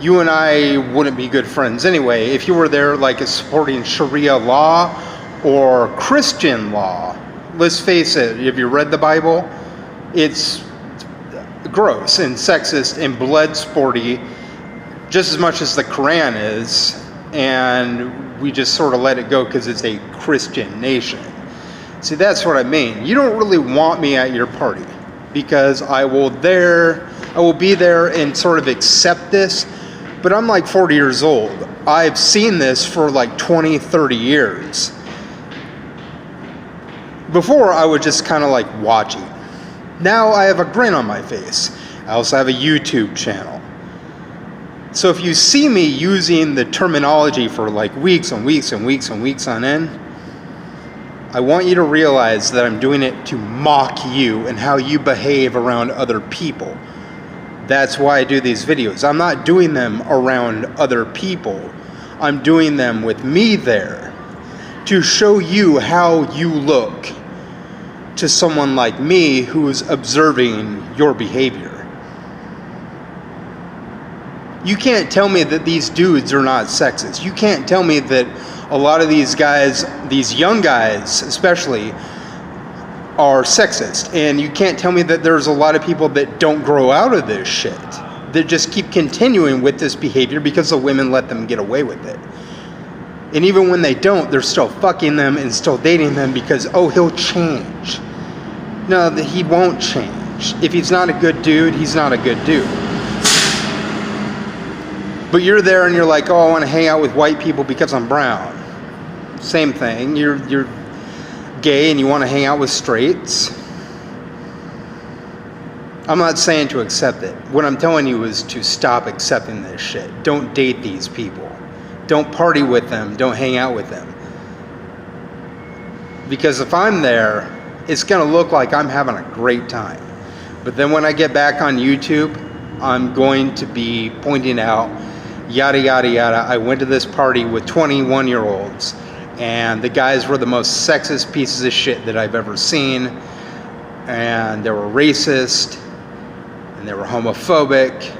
you and I wouldn't be good friends anyway. If you were there like supporting Sharia law or Christian law, let's face it, if you read the Bible, it's gross and sexist and blood sporty just as much as the Quran is, and we just sort of let it go because it's a Christian nation. See, that's what I mean. You don't really want me at your party because I will be there and sort of accept this, but I'm like 40 years old. I've seen this for like 20, 30 years. Before, I would just kind of like watch it. Now I have a grin on my face. I also have a YouTube channel. So if you see me using the terminology for like weeks and weeks and weeks and weeks on end, I want you to realize that I'm doing it to mock you and how you behave around other people. That's why I do these videos. I'm not doing them around other people. I'm doing them with me there to show you how you look to someone like me who's observing your behavior. You can't tell me that these dudes are not sexist. You can't tell me that a lot of these guys, these young guys especially, are sexist. And you can't tell me that there's a lot of people that don't grow out of this shit, that just keep continuing with this behavior because the women let them get away with it. And even when they don't, they're still fucking them and still dating them because, oh, he'll change. No, he won't change. If he's not a good dude, he's not a good dude. But you're there and you're like, oh, I want to hang out with white people because I'm brown. Same thing. You're gay and you want to hang out with straights. I'm not saying to accept it. What I'm telling you is to stop accepting this shit. Don't date these people. Don't party with them. Don't hang out with them. Because if I'm there, it's going to look like I'm having a great time. But then when I get back on YouTube, I'm going to be pointing out, yada, yada, yada. I went to this party with 21-year-olds, and the guys were the most sexist pieces of shit that I've ever seen. And they were racist, and they were homophobic.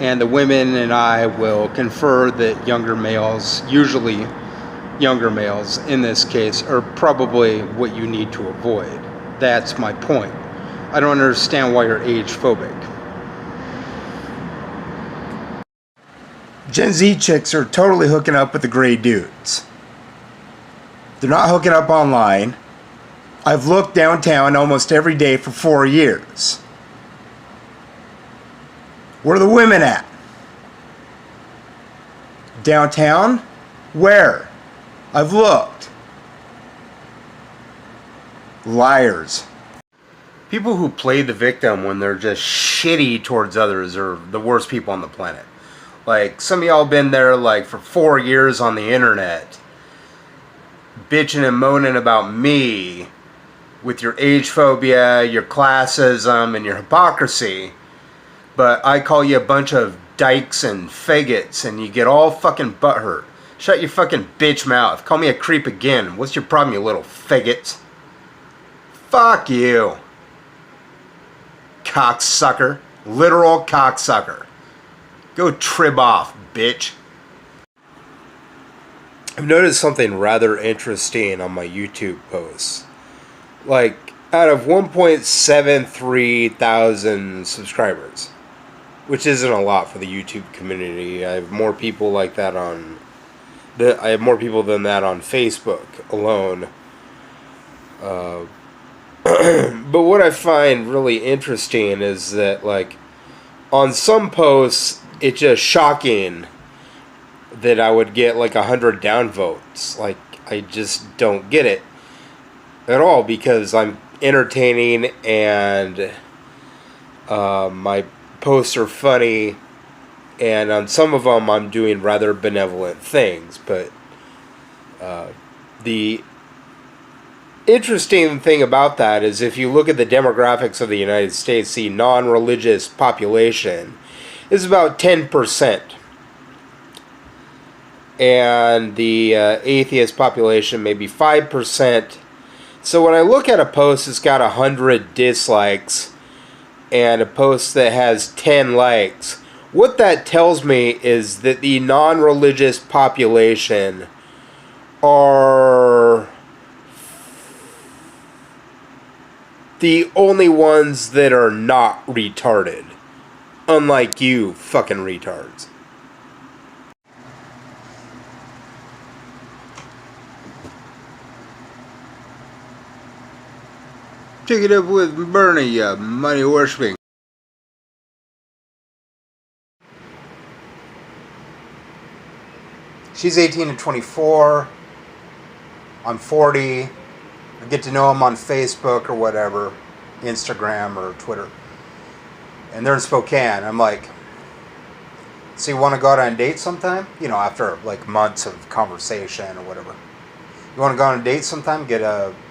And the women and I will confer that younger males, usually younger males in this case, are probably what you need to avoid. That's my point. I don't understand why you're age phobic. Gen Z chicks are totally hooking up with the gray dudes. They're not hooking up online. I've looked downtown almost every day for 4 years. Where are the women at? Downtown? Where? I've looked. Liars. People who play the victim when they're just shitty towards others are the worst people on the planet. Like, some of y'all been there like for 4 years on the internet, bitching and moaning about me with your age phobia, your classism, and your hypocrisy. But I call you a bunch of dykes and faggots and you get all fucking butthurt. Shut your fucking bitch mouth. Call me a creep again. What's your problem, you little faggots? Fuck you. Cocksucker. Literal cocksucker. Go trib off, bitch. I've noticed something rather interesting on my YouTube posts. Like, out of 1.73 thousand subscribers, which isn't a lot for the YouTube community. I have more people like that on... I have more people than that on Facebook alone. But what I find really interesting is that, like, on some posts, it's just shocking that I would get like 100 downvotes. Like, I just don't get it at all because I'm entertaining and my posts are funny, and on some of them I'm doing rather benevolent things. But the interesting thing about that is if you look at the demographics of the United States, the non-religious population is about 10%. And the atheist population maybe 5%. So when I look at a post that's got 100 dislikes and a post that has 10 likes, What that tells me is that the non-religious population are the only ones that are not retarded. Unlike you fucking retards. Take it up with Bernie, you money worshipping. She's 18 to 24. I'm 40. I get to know them on Facebook or whatever, Instagram or Twitter. And they're in Spokane. I'm like, so you want to go out on a date sometime? You know, after like months of conversation or whatever. You want to go on a date sometime? Get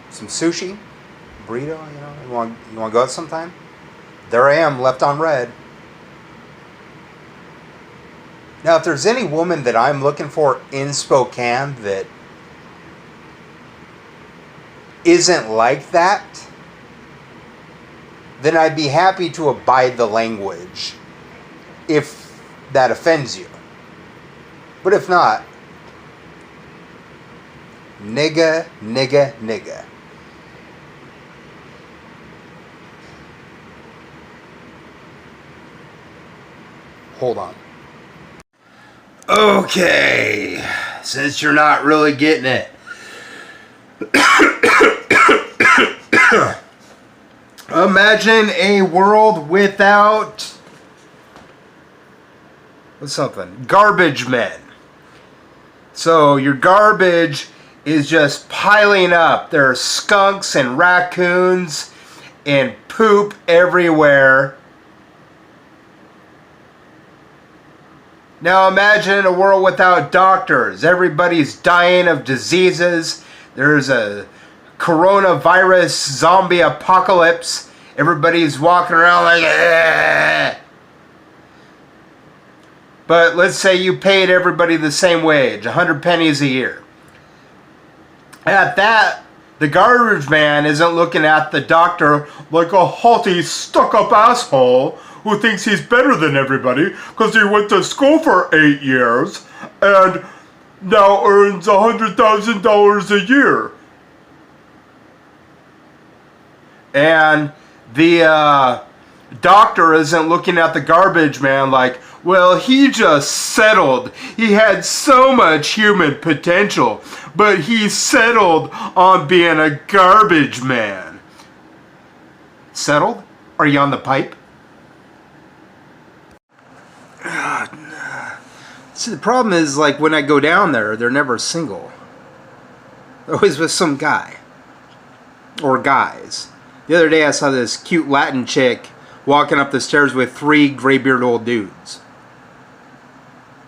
some sushi, burrito. You know, you want to go out sometime? There I am, left on red. Now, if there's any woman that I'm looking for in Spokane that isn't like that, then I'd be happy to abide the language if that offends you. But if not, nigga, nigga, nigga. Hold on. Okay, since you're not really getting it. Imagine a world without garbage men. So your garbage is just piling up. There are skunks and raccoons and poop everywhere. Now imagine a world without doctors. Everybody's dying of diseases. There's a coronavirus zombie apocalypse. Everybody's walking around like, eh. But let's say you paid everybody the same wage, 100 pennies a year. At that, the garbage man isn't looking at the doctor like a haughty, stuck-up asshole who thinks he's better than everybody because he went to school for 8 years and now earns $100,000 a year. And the doctor isn't looking at the garbage man like, well, he just settled. He had so much human potential, but he settled on being a garbage man. Settled? Are you on the pipe? See, the problem is, like, when I go down there, they're never single. They're always with some guy. Or guys. The other day I saw this cute Latin chick walking up the stairs with 3 gray-bearded old dudes.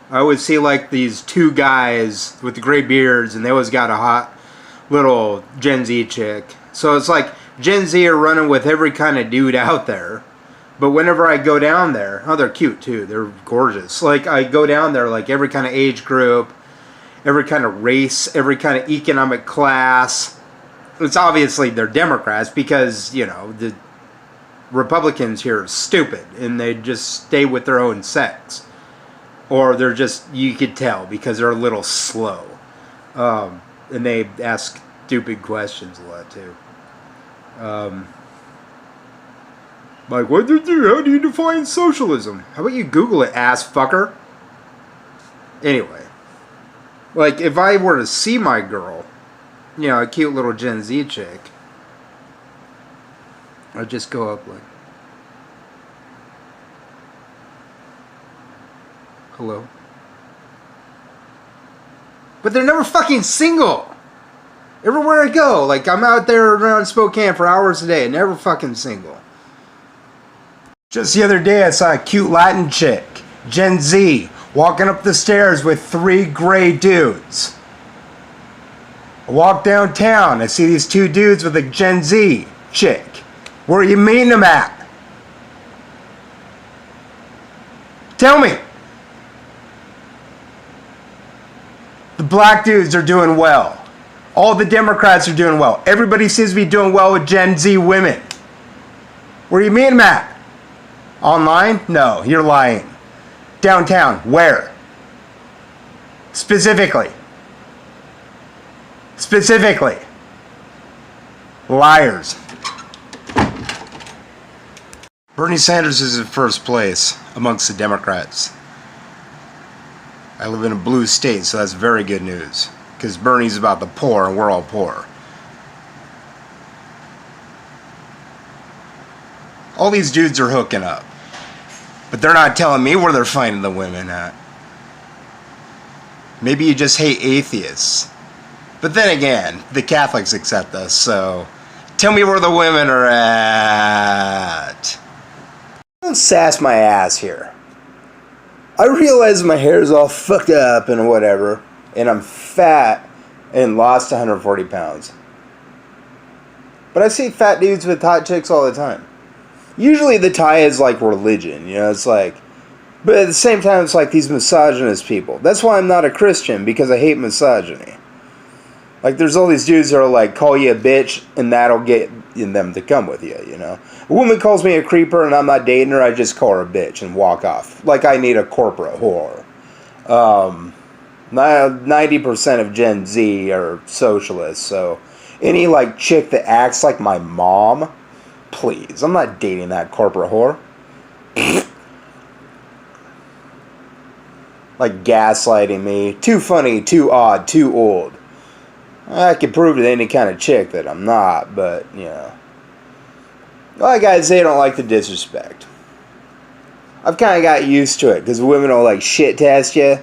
I always see, like, these 2 guys with the gray beards, and they always got a hot little Gen Z chick. So it's like Gen Z are running with every kind of dude out there. But whenever I go down there, oh, they're cute too. They're gorgeous. Like, I go down there, like, every kind of age group, every kind of race, every kind of economic class. It's obviously they're Democrats because, you know, the Republicans here are stupid and they just stay with their own sex. Or they're just, you could tell because they're a little slow. And they ask stupid questions a lot too. Like, what do you do? How do you define socialism? How about you Google it, ass fucker? Anyway. Like, if I were to see my girl, you know, a cute little Gen Z chick, I'd just go up like, hello? But they're never fucking single! Everywhere I go, like, I'm out there around Spokane for hours a day, never fucking single. Just the other day, I saw a cute Latin chick, Gen Z, walking up the stairs with 3 gray dudes. I walk downtown, I see these 2 dudes with a Gen Z chick. Where are you meeting them at? Tell me. The black dudes are doing well. All the Democrats are doing well. Everybody seems to be doing well with Gen Z women. Where are you meeting them at? Online? No, you're lying. Downtown. Where? Specifically. Specifically. Liars. Bernie Sanders is in first place amongst the Democrats. I live in a blue state, so that's very good news. Because Bernie's about the poor, and we're all poor. All these dudes are hooking up. But they're not telling me where they're finding the women at. Maybe you just hate atheists. But then again, the Catholics accept us, so tell me where the women are at. Don't sass my ass here. I realize my hair is all fucked up and whatever, and I'm fat and lost 140 pounds. But I see fat dudes with hot chicks all the time. Usually the tie is like religion, you know, it's like, but at the same time it's like these misogynist people. That's why I'm not a Christian, because I hate misogyny. Like, there's all these dudes that are like, call you a bitch, and that'll get them to come with you, you know. A woman calls me a creeper and I'm not dating her, I just call her a bitch and walk off. Like I need a corporate whore. 90% of Gen Z are socialists, so any like chick that acts like my mom, please, I'm not dating that corporate whore. Like gaslighting me. Too funny, too odd, too old. I can prove to any kind of chick that I'm not, but, you know. A lot of guys, they don't like the disrespect. I've kind of got used to it, because women will, like, shit test you.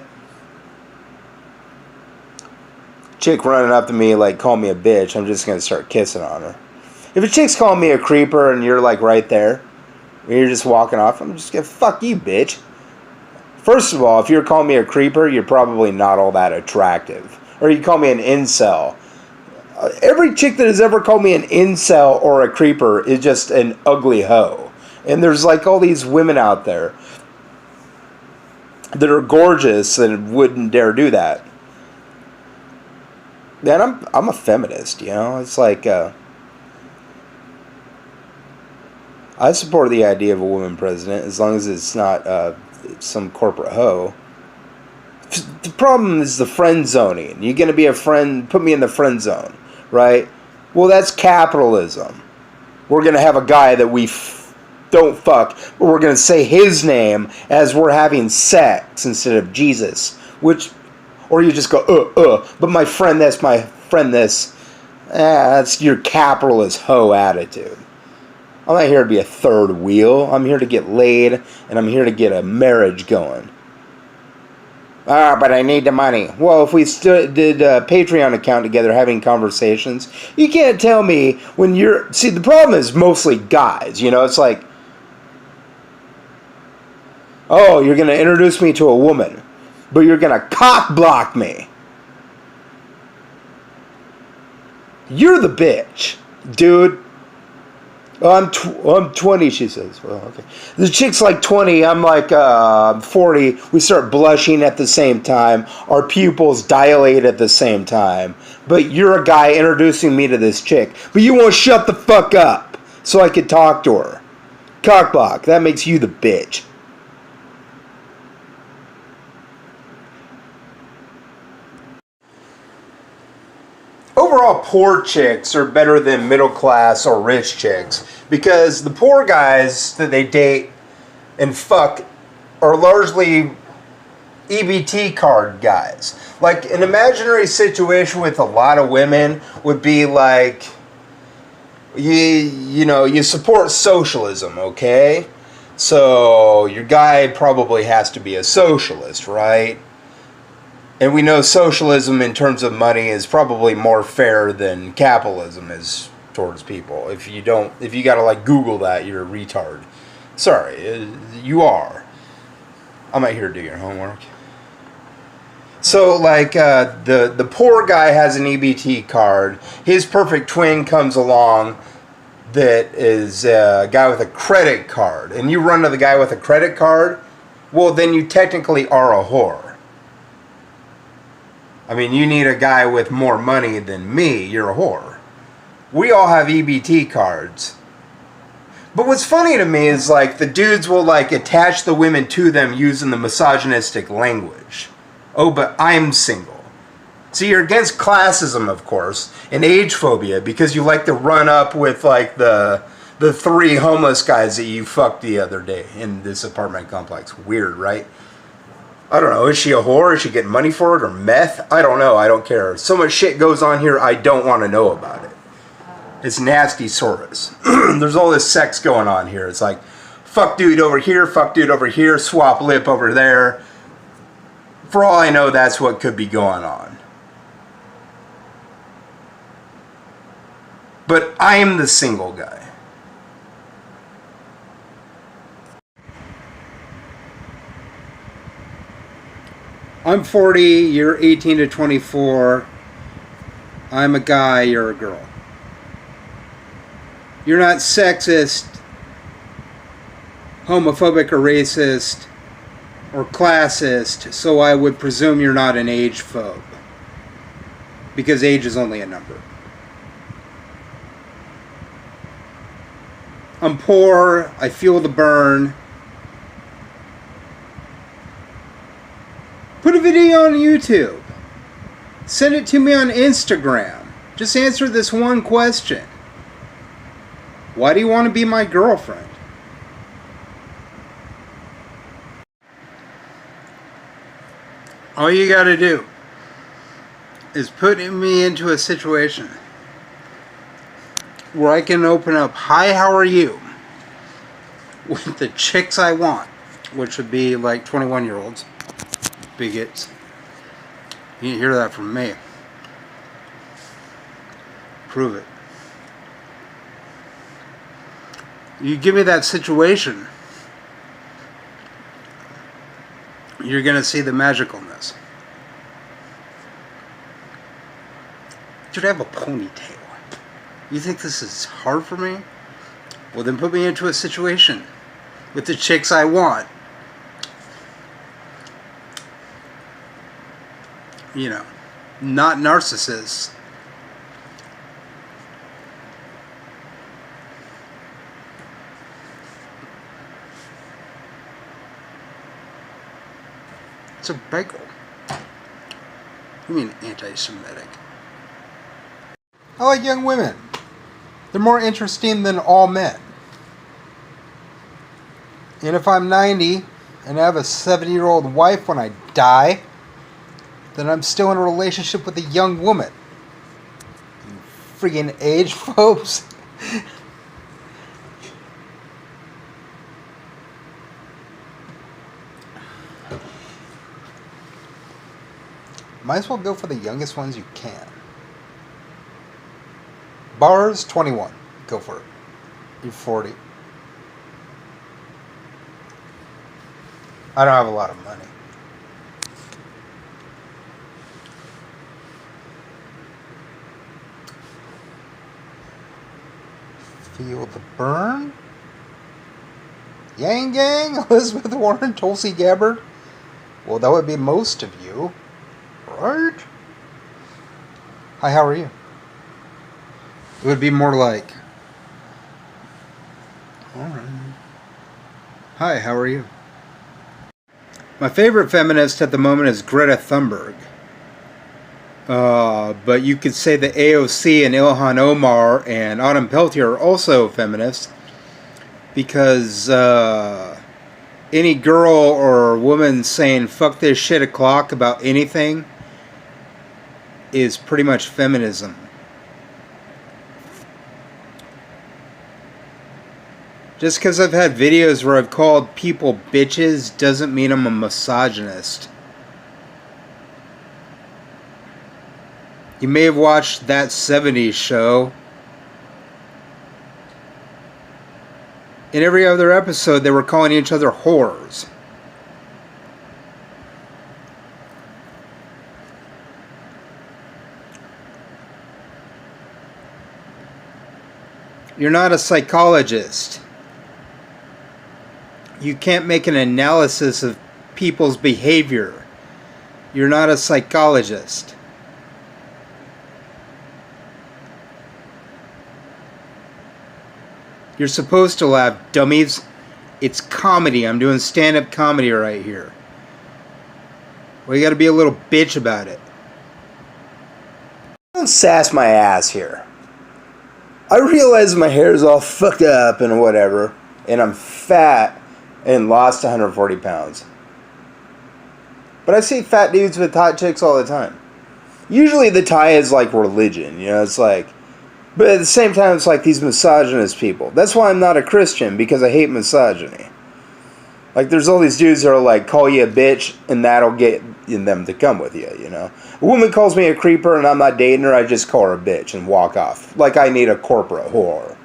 Chick running up to me, like, call me a bitch, I'm just going to start kissing on her. If a chick's calling me a creeper and you're, like, right there, and you're just walking off, I'm just going to, fuck you, bitch. First of all, if you're calling me a creeper, you're probably not all that attractive. Or you call me an incel. Every chick that has ever called me an incel or a creeper is just an ugly hoe. And there's like all these women out there that are gorgeous and wouldn't dare do that. Then I'm a feminist, you know. It's like I support the idea of a woman president as long as it's not some corporate hoe. The problem is the friend zoning. You're going to be a friend, put me in the friend zone, right? Well, that's capitalism. We're going to have a guy that we don't fuck, but we're going to say his name as we're having sex instead of Jesus. Which, or you just go, but my friend this, my friend this. That's your capitalist hoe attitude. I'm not here to be a third wheel. I'm here to get laid, and I'm here to get a marriage going. But I need the money. Well, if we did a Patreon account together having conversations, you can't tell me when you're... See, the problem is mostly guys, you know? It's like, oh, you're going to introduce me to a woman, but you're going to cock block me. You're the bitch, dude. Oh, I'm 20, she says. Well, okay. The chick's like 20, I'm like 40. We start blushing at the same time. Our pupils dilate at the same time. But you're a guy introducing me to this chick. But you won't shut the fuck up so I can talk to her. Cockblock, that makes you the bitch. Overall, poor chicks are better than middle class or rich chicks because the poor guys that they date and fuck are largely EBT card guys. Like, an imaginary situation with a lot of women would be like, you support socialism, okay? So your guy probably has to be a socialist, right? And we know socialism in terms of money is probably more fair than capitalism is towards people. If you gotta like Google that, you're a retard. Sorry, you are. I'm not here to do your homework. So like the poor guy has an EBT card. His perfect twin comes along that is a guy with a credit card. And you run to the guy with a credit card, well then you technically are a whore. I mean, you need a guy with more money than me, you're a whore. We all have EBT cards. But what's funny to me is like the dudes will like attach the women to them using the misogynistic language. Oh, but I'm single. So you're against classism, of course, and age phobia because you like to run up with like the 3 homeless guys that you fucked the other day in this apartment complex. Weird, right? I don't know. Is she a whore? Is she getting money for it or meth? I don't know. I don't care. So much shit goes on here. I don't want to know about it. It's nasty Soros. There's all this sex going on here. It's like, fuck dude over here, fuck dude over here, swap lip over there. For all I know, that's what could be going on. But I'm the single guy. I'm 40, you're 18 to 24. I'm a guy, you're a girl. You're not sexist, homophobic or racist, or classist, so I would presume you're not an age phobe. Because age is only a number. I'm poor, I feel the burn. Put a video on YouTube. Send it to me on Instagram. Just answer this one question. Why do you want to be my girlfriend? All you gotta do is put me into a situation where I can open up, hi, how are you? With the chicks I want, which would be like 21-year-olds. Bigots. You didn't hear that from me. Prove it. You give me that situation, you're going to see the magicalness. Dude, I have a ponytail. You think this is hard for me? Well, then put me into a situation with the chicks I want. You know, not narcissists. It's a bagel. You mean anti-Semitic? I like young women. They're more interesting than all men. And if I'm 90 and I have a 70-year-old wife when I die, then I'm still in a relationship with a young woman. You freaking age phobes. Might as well go for the youngest ones you can. Bars, 21. Go for it. You're 40. I don't have a lot of money. Feel the burn? Yang Gang? Elizabeth Warren? Tulsi Gabbard? Well, that would be most of you. Right? Hi, how are you? It would be more like, alright. Hi, how are you? My favorite feminist at the moment is Greta Thunberg. But you could say that AOC and Ilhan Omar and Autumn Peltier are also feminists. Because any girl or woman saying fuck this shit o'clock about anything is pretty much feminism. Just because I've had videos where I've called people bitches doesn't mean I'm a misogynist. You may have watched That 70s Show. In every other episode, they were calling each other whores. You're not a psychologist. You can't make an analysis of people's behavior. You're not a psychologist. You're supposed to laugh, dummies. It's comedy. I'm doing stand-up comedy right here. Well, you gotta be a little bitch about it. Don't sass my ass here. I realize my hair's all fucked up and whatever, and I'm fat and lost 140 pounds. But I see fat dudes with hot chicks all the time. Usually the tie is like religion, you know, it's like, but at the same time it's like these misogynist people. That's why I'm not a Christian, because I hate misogyny. Like there's all these dudes that are like, call you a bitch, and that'll get them to come with you, you know. A woman calls me a creeper and I'm not dating her, I just call her a bitch and walk off. Like I need a corporate whore.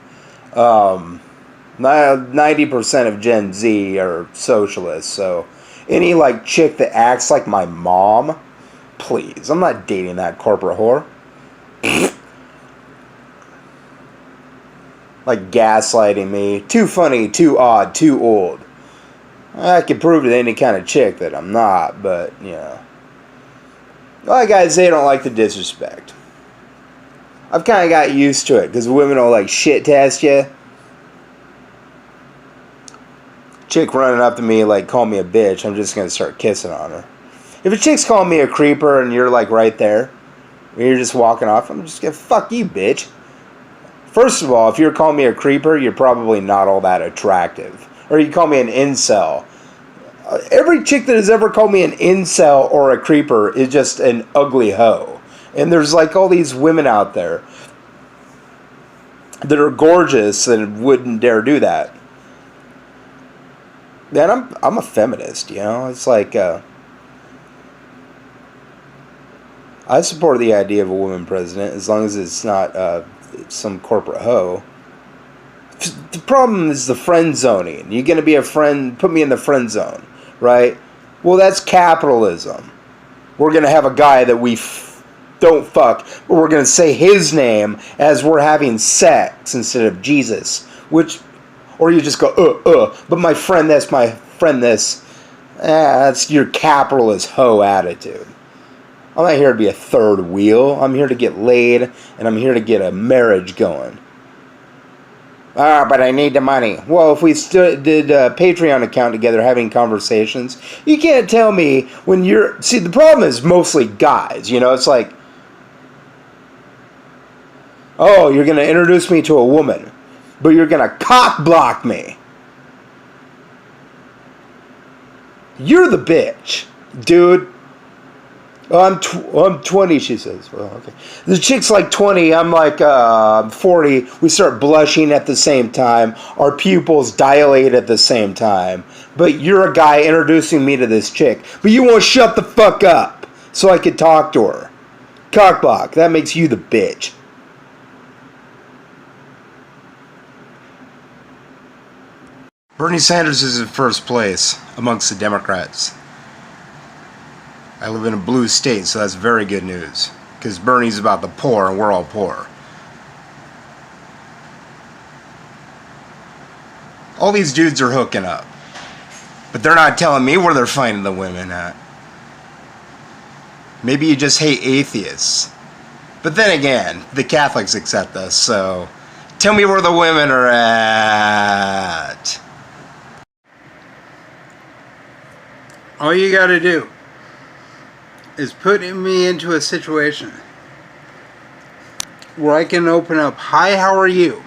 90% of Gen Z are socialists, so any like chick that acts like my mom, please, I'm not dating that corporate whore. Like gaslighting me. Too funny, too odd, too old. I can prove to any kind of chick that I'm not, but, you know. Like I say, I don't like the disrespect. I've kind of got used to it, because women will, like, shit test you. Chick running up to me, like, call me a bitch, I'm just going to start kissing on her. If a chick's calling me a creeper and you're, like, right there, and you're just walking off, I'm just going to, fuck you, bitch. First of all, if you're calling me a creeper, you're probably not all that attractive. Or you call me an incel. Every chick that has ever called me an incel or a creeper is just an ugly hoe. And there's like all these women out there that are gorgeous and wouldn't dare do that. Man, I'm a feminist, you know. It's like I support the idea of a woman president as long as it's not some corporate hoe. The problem is the friend zoning. You're going to be a friend, put me in the friend zone, right? Well, that's capitalism. We're going to have a guy that we don't fuck, but we're going to say his name as we're having sex instead of Jesus, which, or you just go, but my friend this, my friend this. That's your capitalist hoe attitude. I'm not here to be a third wheel. I'm here to get laid, and I'm here to get a marriage going. But I need the money. Well, if we did a Patreon account together having conversations, you can't tell me when you're... See, the problem is mostly guys, you know? It's like, oh, you're going to introduce me to a woman, but you're going to cock block me. You're the bitch, dude. Oh, I'm 20, she says. Well, okay. The chick's like 20, I'm like 40. We start blushing at the same time. Our pupils dilate at the same time. But you're a guy introducing me to this chick. But you won't shut the fuck up so I could talk to her. Cockblock, that makes you the bitch. Bernie Sanders is in first place amongst the Democrats. I live in a blue state, so that's very good news. Because Bernie's about the poor, and we're all poor. All these dudes are hooking up. But they're not telling me where they're finding the women at. Maybe you just hate atheists. But then again, the Catholics accept us, so... Tell me where the women are at. All you gotta do is putting me into a situation where I can open up, hi, how are you,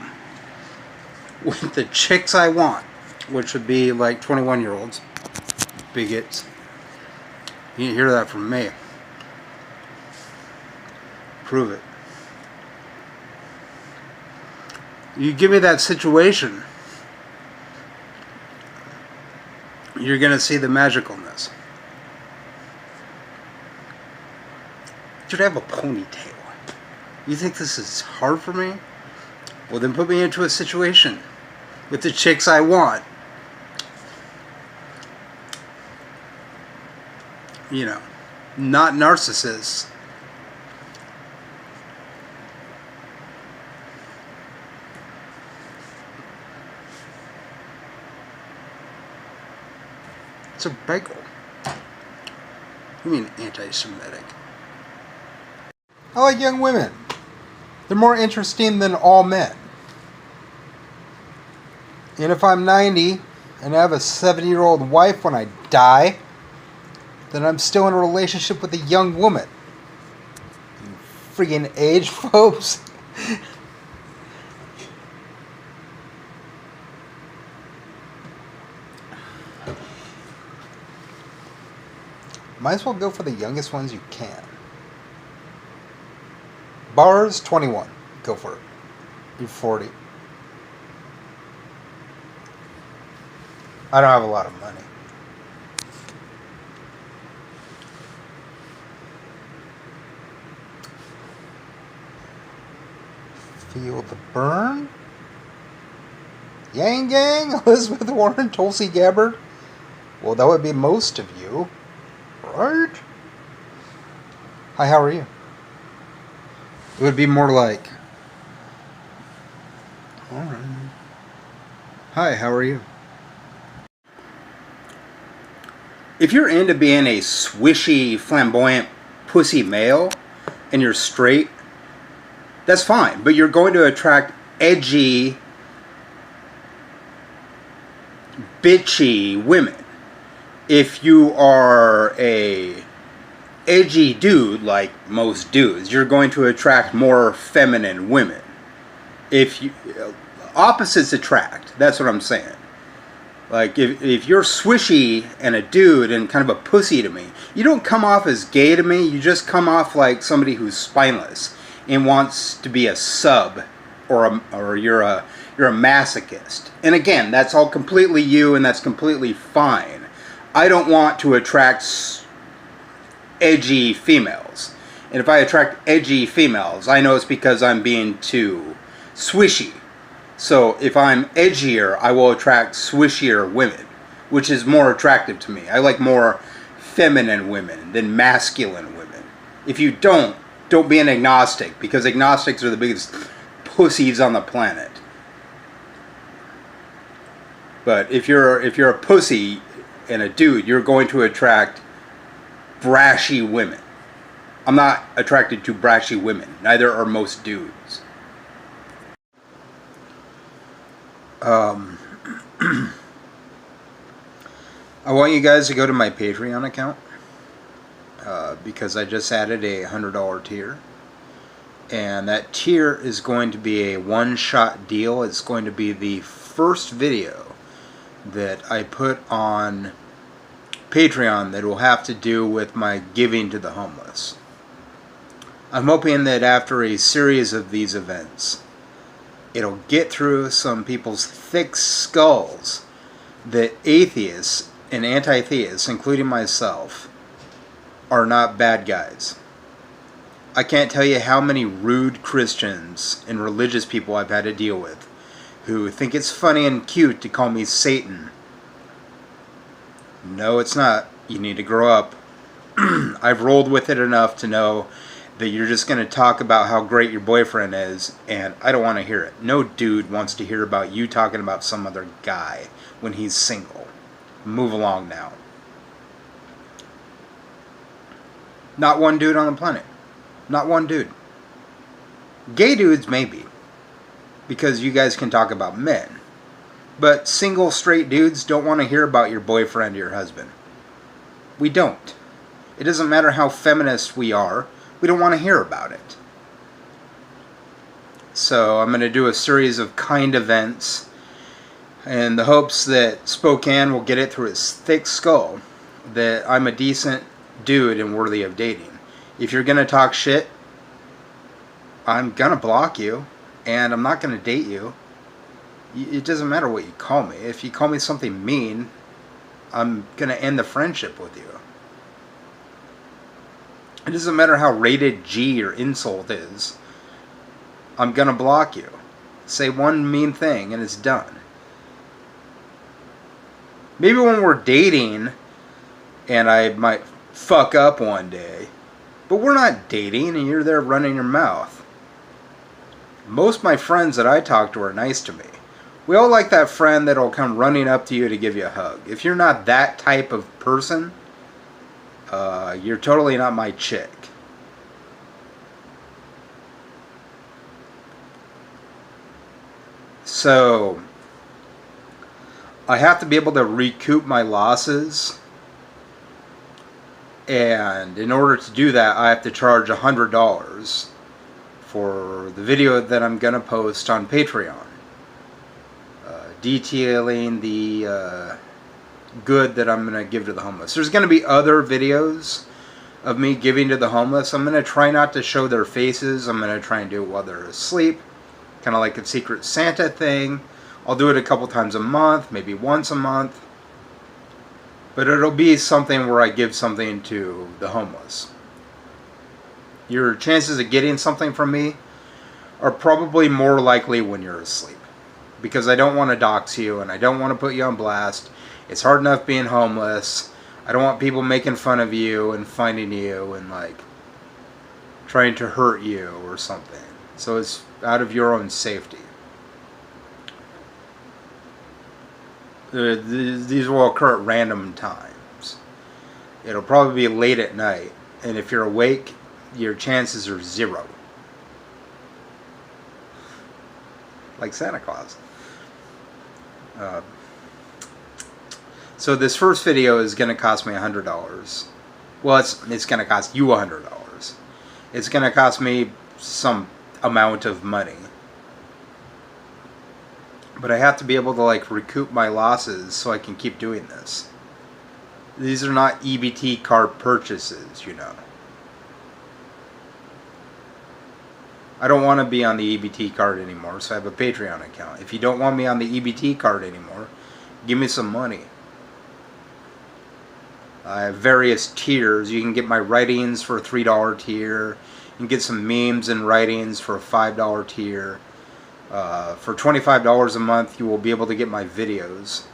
with the chicks I want, which would be like 21-year-olds, bigots. You didn't hear that from me. Prove it. You give me that situation, you're gonna see the magicalness. Dude, I have a ponytail. You think this is hard for me? Well, then put me into a situation with the chicks I want. You know, not narcissists. It's a bagel. You mean anti-Semitic? I like young women. They're more interesting than all men. And if I'm 90 and I have a 70-year-old wife when I die, then I'm still in a relationship with a young woman. You freaking age phobes. Might as well go for the youngest ones you can. Bars, 21. Go for it. You're 40. I don't have a lot of money. Feel the burn. Yang Gang, Elizabeth Warren, Tulsi Gabbard. Well, that would be most of you, right? Hi, how are you? It would be more like, all right. Hi, how are you? If you're into being a swishy, flamboyant pussy male and you're straight, that's fine. But you're going to attract edgy, bitchy women. If you are a edgy dude, like most dudes, you're going to attract more feminine women. If you opposites attract, that's what I'm saying. Like, if you're swishy and a dude and kind of a pussy to me, you don't come off as gay to me, you just come off like somebody who's spineless and wants to be a sub, or you're a masochist. And again, that's all completely you, and that's completely fine. I don't want to attract edgy females. And if I attract edgy females, I know it's because I'm being too swishy. So if I'm edgier, I will attract swishier women, which is more attractive to me. I like more feminine women than masculine women. If you don't be an agnostic, because agnostics are the biggest pussies on the planet. But if you're a pussy and a dude, you're going to attract brashy women. I'm not attracted to brashy women. Neither are most dudes. I want you guys to go to my Patreon account because I just added a $100 tier, and that tier is going to be a one-shot deal. It's going to be the first video that I put on Patreon that will have to do with my giving to the homeless. I'm hoping that after a series of these events, it'll get through some people's thick skulls that atheists and anti-theists, including myself, are not bad guys. I can't tell you how many rude Christians and religious people I've had to deal with who think it's funny and cute to call me Satan. No, it's not. You need to grow up. I've rolled with it enough to know that you're just going to talk about how great your boyfriend is, and I don't want to hear it. No dude wants to hear about you talking about some other guy when he's single. Move along now. Not one dude on the planet. Not one dude. Gay dudes, maybe, because you guys can talk about men. But single straight dudes don't want to hear about your boyfriend or your husband. We don't. It doesn't matter how feminist we are. We don't want to hear about it. So I'm going to do a series of kind events in the hopes that Spokane will get it through its thick skull that I'm a decent dude and worthy of dating. If you're going to talk shit, I'm going to block you, and I'm not going to date you. It doesn't matter what you call me. If you call me something mean, I'm going to end the friendship with you. It doesn't matter how rated G your insult is. I'm going to block you. Say one mean thing and it's done. Maybe when we're dating and I might fuck up one day, but we're not dating and you're there running your mouth. Most of my friends that I talk to are nice to me. We all like that friend that'll come running up to you to give you a hug. If you're not that type of person, you're totally not my chick. So, I have to be able to recoup my losses. And in order to do that, I have to charge $100 for the video that I'm going to post on Patreon. Detailing the good that I'm going to give to the homeless. There's going to be other videos of me giving to the homeless. I'm going to try not to show their faces. I'm going to try and do it while they're asleep. Kind of like a Secret Santa thing. I'll do it a couple times a month, maybe once a month. But it'll be something where I give something to the homeless. Your chances of getting something from me are probably more likely when you're asleep. Because I don't want to dox you and I don't want to put you on blast. It's hard enough being homeless. I don't want people making fun of you and finding you and like trying to hurt you or something. So it's out of your own safety. These will occur at random times. It'll probably be late at night. And if you're awake, your chances are 0. Like Santa Claus. So this first video is going to cost me $100. Well, it's going to cost you $100. It's going to cost me some amount of money. But I have to be able to like recoup my losses so I can keep doing this. These are not EBT card purchases, you know. I don't want to be on the EBT card anymore, so I have a Patreon account. If you don't want me on the EBT card anymore, give me some money. I have various tiers. You can get my writings for a $3 tier. You can get some memes and writings for a $5 tier. For $25 a month, you will be able to get my videos.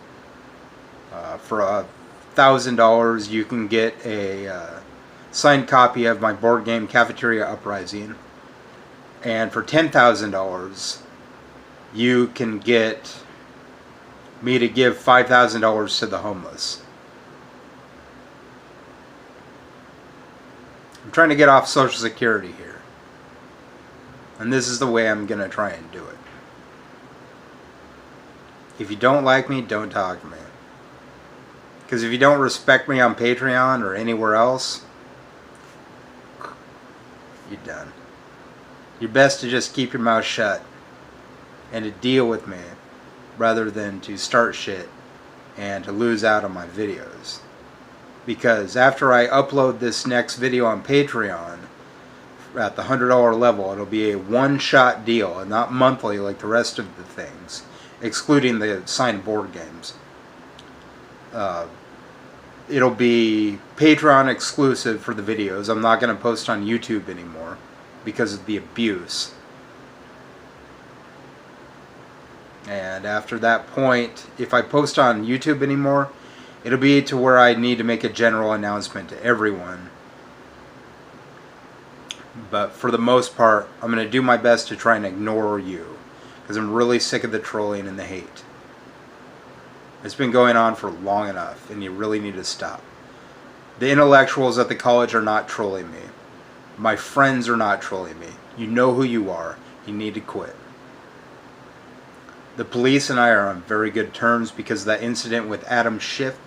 For $1,000, you can get a signed copy of my board game Cafeteria Uprising. And for $10,000, you can get me to give $5,000 to the homeless. I'm trying to get off Social Security here. And this is the way I'm going to try and do it. If you don't like me, don't talk to me. Because if you don't respect me on Patreon or anywhere else, you're done. You're best to just keep your mouth shut and to deal with me rather than to start shit and to lose out on my videos. Because after I upload this next video on Patreon at the $100 level, it'll be a one-shot deal and not monthly like the rest of the things, excluding the signed board games. It'll be Patreon exclusive for the videos. I'm not going to post on YouTube anymore because of the abuse. And after that point, if I post on YouTube anymore, it'll be to where I need to make a general announcement to everyone. But for the most part, I'm going to do my best to try and ignore you. Because I'm really sick of the trolling and the hate. It's been going on for long enough, and you really need to stop. The intellectuals at the college are not trolling me. My friends are not trolling me. You know who you are. You need to quit. The police and I are on very good terms because of that incident with Adam Schiff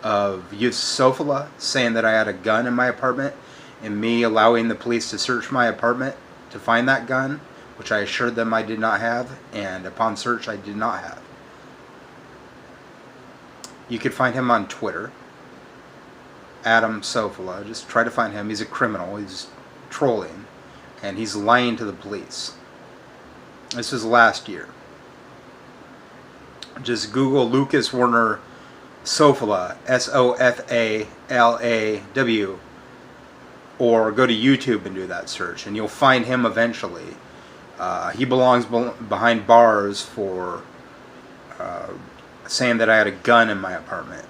of Yusufallah saying that I had a gun in my apartment and me allowing the police to search my apartment to find that gun, which I assured them I did not have, and upon search I did not have. You could find him on Twitter, Adam Sofala. Just try to find him. He's a criminal. He's trolling, and he's lying to the police. This was last year. Just Google Lucas Werner Sofala, Sofalaw, or go to YouTube and do that search, and you'll find him eventually. He belongs behind bars for saying that I had a gun in my apartment.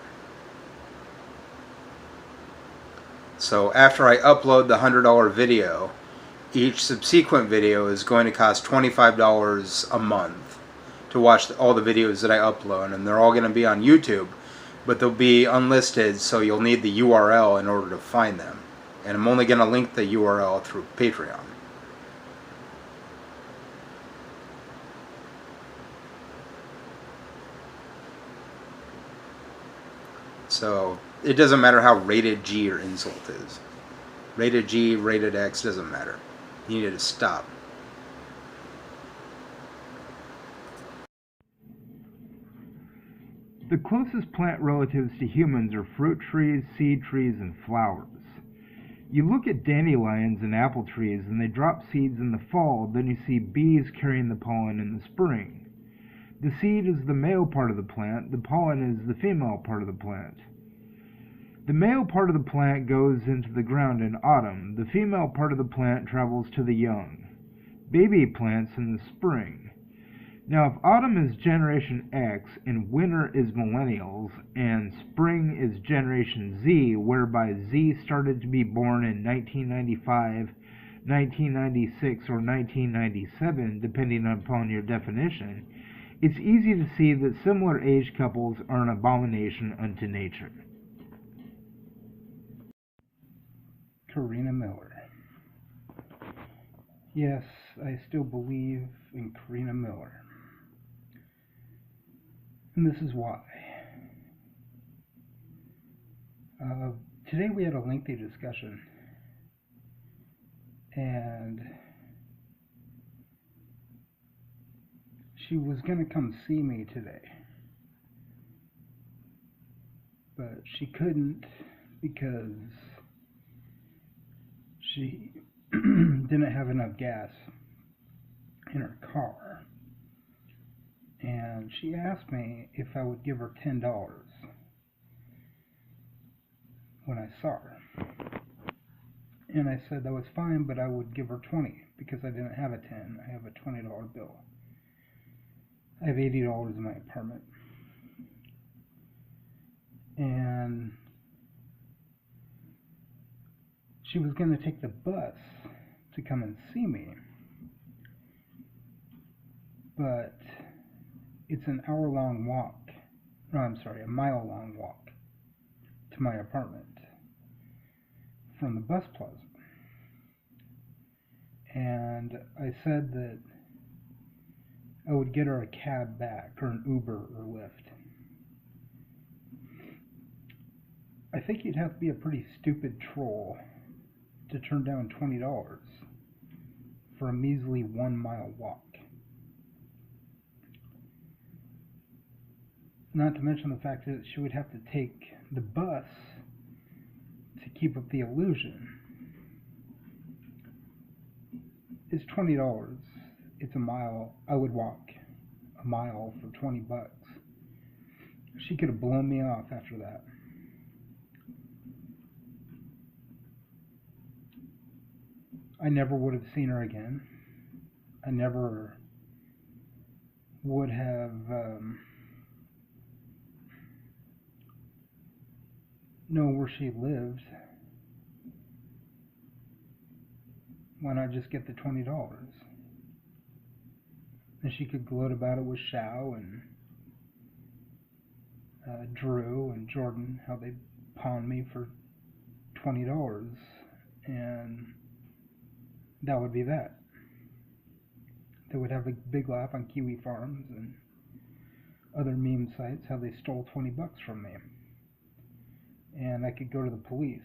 So after I upload the $100 video, each subsequent video is going to cost $25 a month to watch all the videos that I upload, and they're all going to be on YouTube, but they'll be unlisted, so you'll need the URL in order to find them. And I'm only going to link the URL through Patreon. So it doesn't matter how rated G your insult is. Rated G, rated X, doesn't matter. You need to stop. The closest plant relatives to humans are fruit trees, seed trees, and flowers. You look at dandelions and apple trees and they drop seeds in the fall, then you see bees carrying the pollen in the spring. The seed is the male part of the plant, the pollen is the female part of the plant. The male part of the plant goes into the ground in autumn, the female part of the plant travels to the young. Baby plants in the spring. Now, if autumn is Generation X and winter is millennials and spring is Generation Z, whereby Z started to be born in 1995, 1996, or 1997, depending upon your definition, it's easy to see that similar age couples are an abomination unto nature. Karina Miller. Yes, I still believe in Karina Miller. And this is why. Today we had a lengthy discussion, and she was going to come see me today, but she couldn't because she didn't have enough gas in her car. And she asked me if I would give her $10 when I saw her. And I said that was fine, but I would give her 20 because I didn't have a 10. I have a $20 bill. I have $80 in my apartment. And she was going to take the bus to come and see me. But it's an hour-long walk. No, I'm sorry, a mile-long walk to my apartment from the bus plaza. And I said that I would get her a cab back, or an Uber or Lyft. I think you'd have to be a pretty stupid troll to turn down $20 for a measly 1 mile walk. Not to mention the fact that she would have to take the bus to keep up the illusion. It's $20. It's a mile. I would walk a mile for $20. She could have blown me off after that. I never would have seen her again. I never would have know where she lived. Why not just get the $20? And she could gloat about it with Shao and Drew and Jordan, how they pawned me for $20, and that would be that. They would have a big laugh on Kiwi Farms and other meme sites how they stole $20 from me. And I could go to the police.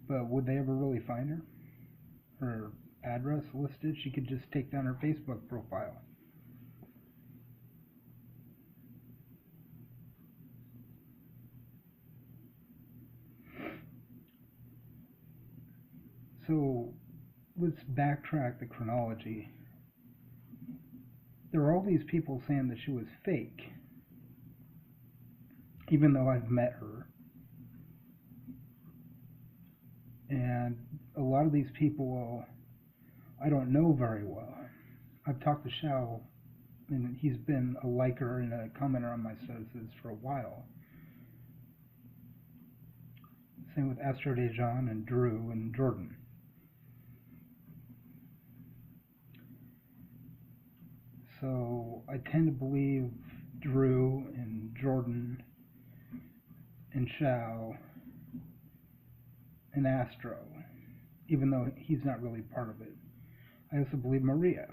But would they ever really find her? Her address listed? She could just take down her Facebook profile. So let's backtrack the chronology. There are all these people saying that she was fake, even though I've met her. And a lot of these people I don't know very well. I've talked to Shao, and he's been a liker and a commenter on my statuses for a while. Same with Astro Dejan and Drew and Jordan. So I tend to believe Drew and Jordan and Shao and Astro, even though he's not really part of it. I also believe Maria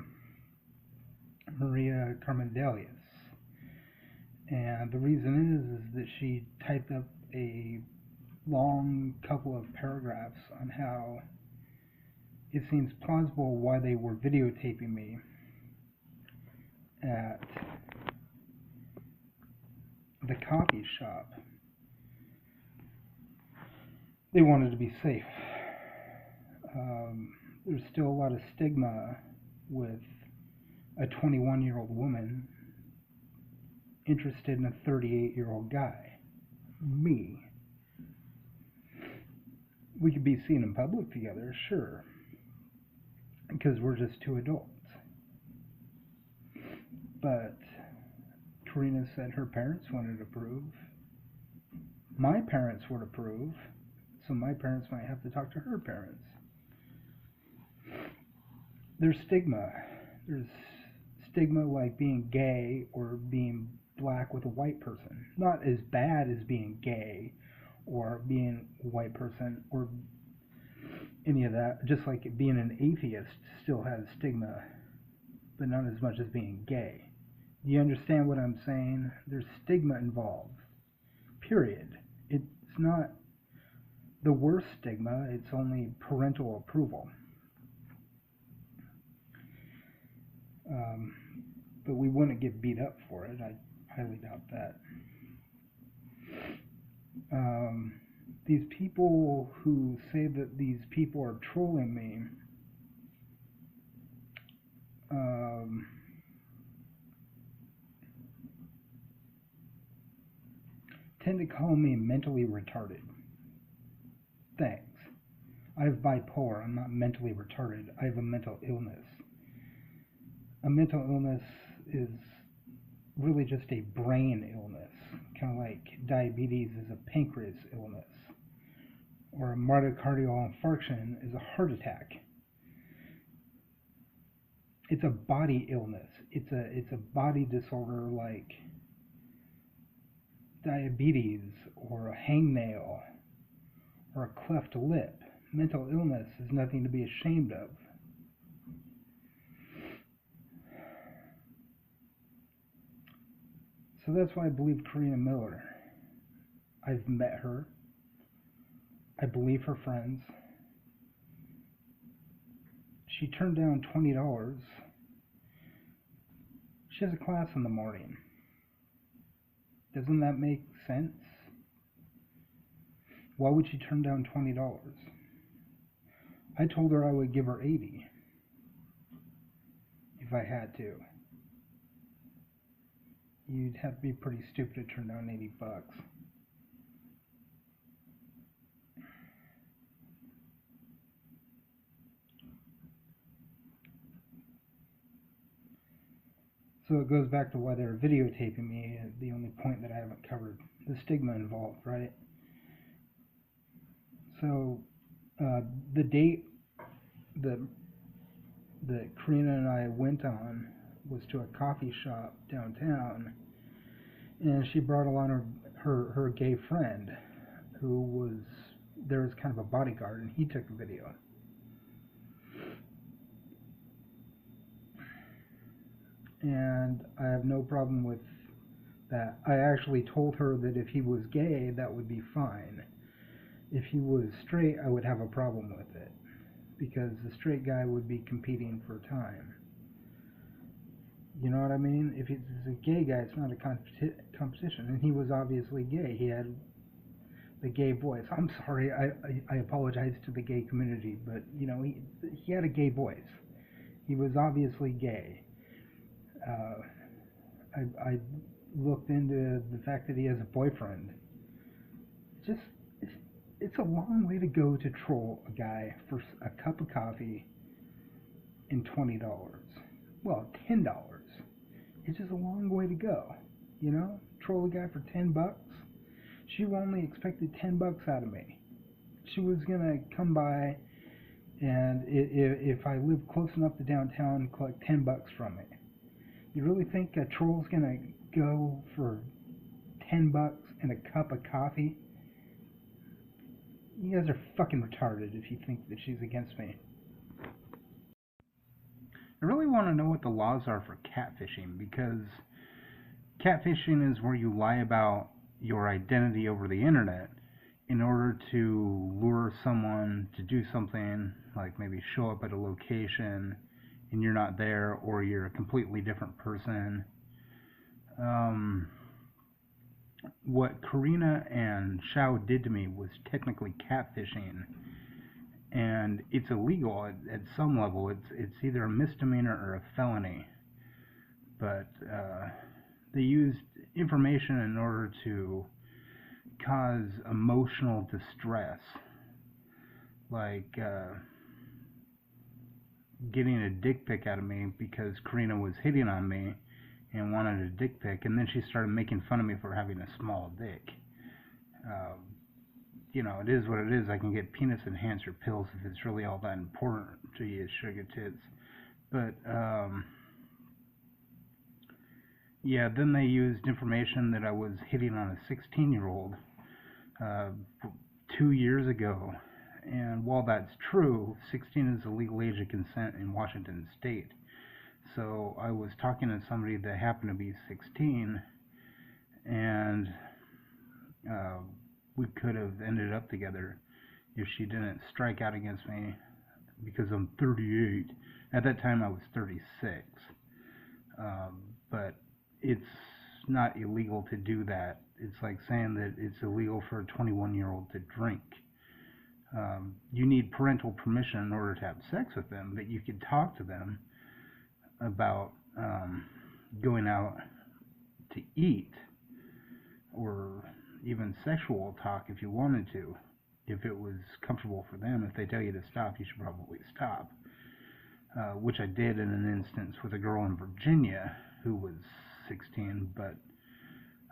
Carmendelius. And the reason is that she typed up a long couple of paragraphs on how it seems plausible why they were videotaping me at the coffee shop. They wanted to be safe. There's still a lot of stigma with a 21-year-old woman interested in a 38-year-old guy. Me. We could be seen in public together, sure, because we're just two adults. But Karina said her parents wouldn't approve. My parents would approve, so my parents might have to talk to her parents. There's stigma. There's stigma like being gay or being black with a white person. Not as bad as being gay or being a white person or any of that. Just like being an atheist still has stigma, but not as much as being gay. Do you understand what I'm saying? There's stigma involved. Period. It's not the worst stigma, it's only parental approval. But we wouldn't get beat up for it. I highly doubt that. These people who say that these people are trolling me, tend to call me mentally retarded. Thanks. I have bipolar. I'm not mentally retarded. I have a mental illness. A mental illness is really just a brain illness, kind of like diabetes is a pancreas illness, or a myocardial infarction is a heart attack. It's a body illness. It's a body disorder like diabetes or a hangnail or a cleft lip. Mental illness is nothing to be ashamed of. So that's why I believe Karina Miller. I've met her. I believe her friends. She turned down $20. She has a class in the morning. Doesn't that make sense? Why would she turn down $20? I told her I would give her $80 if I had to. You'd have to be pretty stupid to turn down $80. So it goes back to why they're videotaping me, the only point that I haven't covered, the stigma involved, right? So the date that Karina and I went on was to a coffee shop downtown, and she brought along her gay friend, who was there as kind of a bodyguard, and he took a video. And I have no problem with that. I actually told her that if he was gay, that would be fine. If he was straight, I would have a problem with it, because the straight guy would be competing for time. You know what I mean? If it's a gay guy, it's not a competition. And he was obviously gay. He had the gay voice. I'm sorry, I apologize to the gay community, but you know, he had a gay voice. He was obviously gay. I looked into the fact that he has a boyfriend. It's a long way to go to troll a guy for a cup of coffee and $20. Well, $10. It's just a long way to go. You know, troll a guy for $10. She only expected $10 out of me. She was gonna come by, and if I live close enough to downtown, collect $10 from me. You really think a troll's gonna go for $10 and a cup of coffee? You guys are fucking retarded if you think that she's against me. I really want to know what the laws are for catfishing, because Catfishing is where you lie about your identity over the internet in order to lure someone to do something, like maybe show up at a location and you're not there, or you're a completely different person. What Karina and Shao did to me was technically catfishing, and it's illegal at some level. It's either a misdemeanor or a felony, but they used information in order to cause emotional distress, like getting a dick pic out of me because Karina was hitting on me and wanted a dick pic, and then she started making fun of me for having a small dick. It is what it is. I can get penis enhancer pills if it's really all that important to you, sugar tits. But yeah, then they used information that I was hitting on a 16-year-old 2 years ago. And while that's true, 16 is the legal age of consent in Washington State. So I was talking to somebody that happened to be 16, and we could have ended up together if she didn't strike out against me, because I'm 38. At that time I was 36. But it's not illegal to do that. It's like saying that it's illegal for a 21-year-old to drink. You need parental permission in order to have sex with them, but you could talk to them about going out to eat, or even sexual talk if you wanted to. If it was comfortable for them, if they tell you to stop, you should probably stop. Which I did in an instance with a girl in Virginia who was 16, but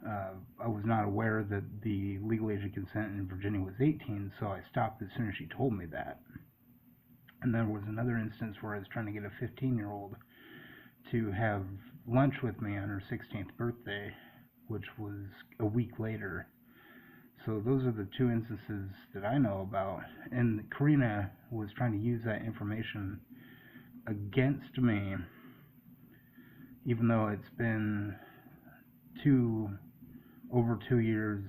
I was not aware that the legal age of consent in Virginia was 18, so I stopped as soon as she told me that. And there was another instance where I was trying to get a 15-year-old to have lunch with me on her 16th birthday, which was a week later. So those are the two instances that I know about. And Karina was trying to use that information against me, even though it's been over 2 years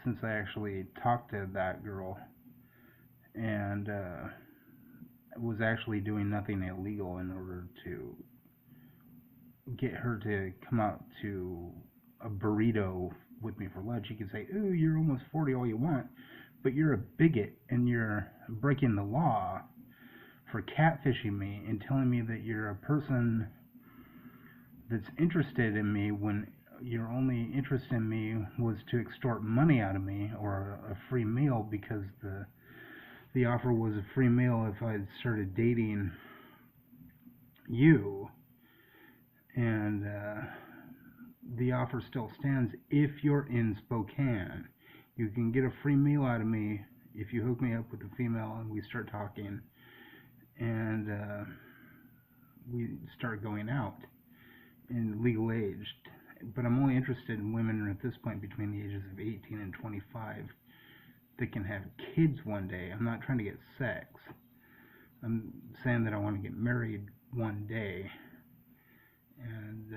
since I actually talked to that girl, and was actually doing nothing illegal in order to get her to come out to a burrito with me for lunch. You can say, "Ooh, you're almost 40 all you want, but you're a bigot and you're breaking the law for catfishing me and telling me that you're a person that's interested in me when your only interest in me was to extort money out of me, or a free meal, because the offer was a free meal if I had started dating you, and the offer still stands. If you're in Spokane, you can get a free meal out of me if you hook me up with a female and we start talking, and we start going out in legal age. But I'm only interested in women at this point between the ages of 18 and 25 that can have kids one day. I'm not trying to get sex. I'm saying that I want to get married one day, and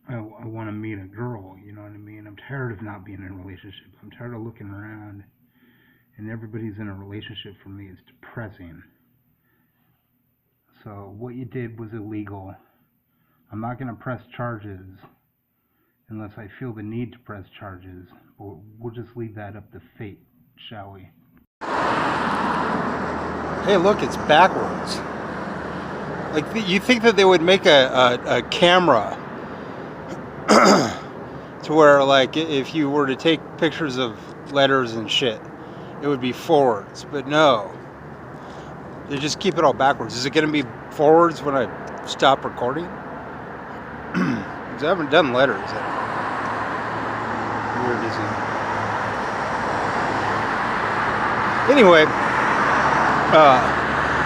I want to meet a girl, you know what I mean? I'm tired of not being in a relationship. I'm tired of looking around and everybody's in a relationship. For me, it's depressing. So what you did was illegal. I'm not going to press charges unless I feel the need to press charges. But we'll just leave that up to fate, shall we? Hey, look, it's backwards. Like, you think that they would make a camera to where, like, if you were to take pictures of letters and shit, it would be forwards. But no. They just keep it all backwards. Is it going to be forwards when I stop recording? Because I haven't done letters yet. Weird, isn't it? Anyway,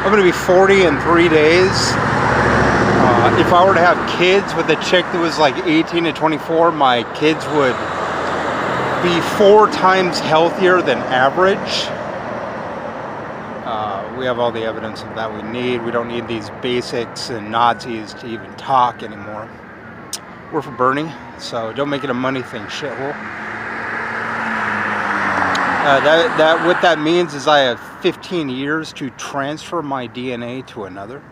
I'm going to be 40 in 3 days. If I were to have kids with a chick that was like 18 to 24, my kids would be 4 times healthier than average. We have all the evidence of that we need. We don't need these basics and Nazis to even talk anymore. We're for Bernie, so don't make it a money thing, shithole. What that means is I have 15 years to transfer my DNA to another.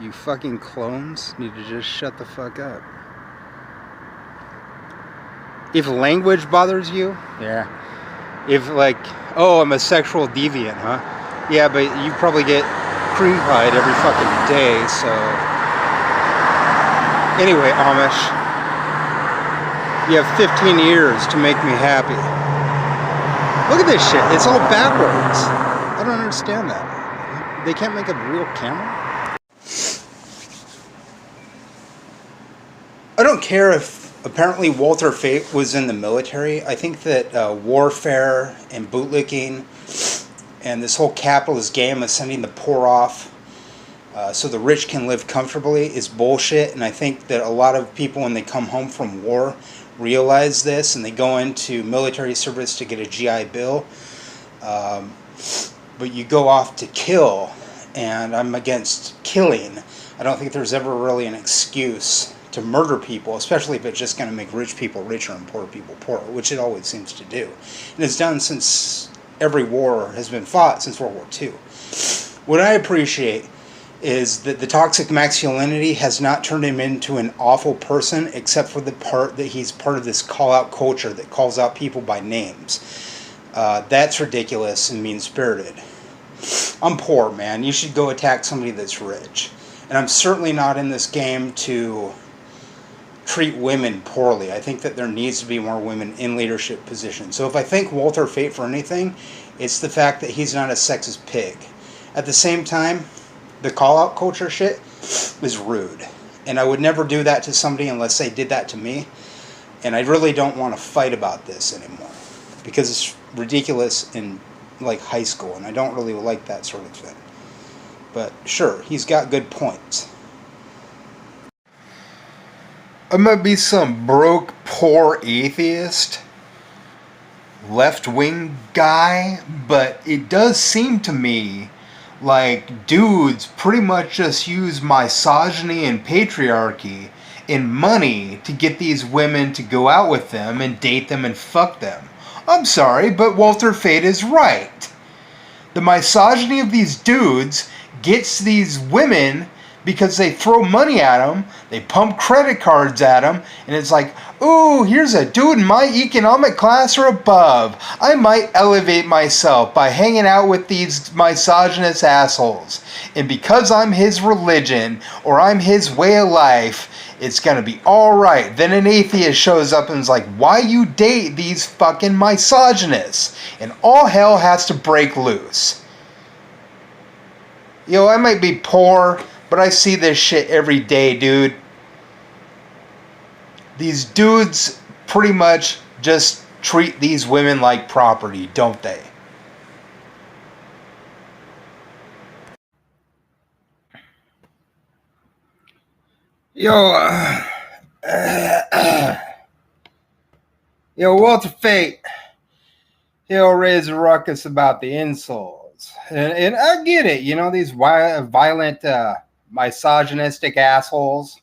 You fucking clones need to just shut the fuck up. If language bothers you, yeah. If like, oh, I'm a sexual deviant, huh? Yeah, but you probably get cream pied every fucking day, so. Anyway, Amish, you have 15 years to make me happy. Look at this shit. It's all backwards. I don't understand that. They can't make a real camera? I don't care if apparently Walter Fate was in the military. I think that warfare and bootlicking and this whole capitalist game of sending the poor off so the rich can live comfortably is bullshit. And I think that a lot of people, when they come home from war, realize this and they go into military service to get a GI Bill. But you go off to kill, and I'm against killing. I don't think there's ever really an excuse to murder people, especially if it's just going to make rich people richer and poor people poorer, which it always seems to do. And it's done since every war has been fought since World War II. What I appreciate is that the toxic masculinity has not turned him into an awful person, except for the part that he's part of this call-out culture that calls out people by names. That's ridiculous and mean-spirited. I'm poor, man. You should go attack somebody that's rich. And I'm certainly not in this game to treat women poorly. I think that there needs to be more women in leadership positions. So if I thank Walter Fate for anything, it's the fact that he's not a sexist pig. At the same time, the call-out culture shit is rude. And I would never do that to somebody unless they did that to me. And I really don't want to fight about this anymore. Because it's ridiculous in like high school. And I don't really like that sort of thing. But sure, he's got good points. I might be some broke, poor atheist, left-wing guy, but it does seem to me like dudes pretty much just use misogyny and patriarchy and money to get these women to go out with them and date them and fuck them. I'm sorry, but Walter Fate is right. The misogyny of these dudes gets these women because they throw money at them, they pump credit cards at them, and it's like, ooh, here's a dude in my economic class or above. I might elevate myself by hanging out with these misogynist assholes. And because I'm his religion, or I'm his way of life, it's gonna be alright. Then an atheist shows up and is like, why you date these fucking misogynists? And all hell has to break loose. Yo, I might be poor, but I see this shit every day, dude. These dudes pretty much just treat these women like property, don't they? Yo, Walter Fate, he'll raise a ruckus about the insults. And I get it, you know, these violent, misogynistic assholes.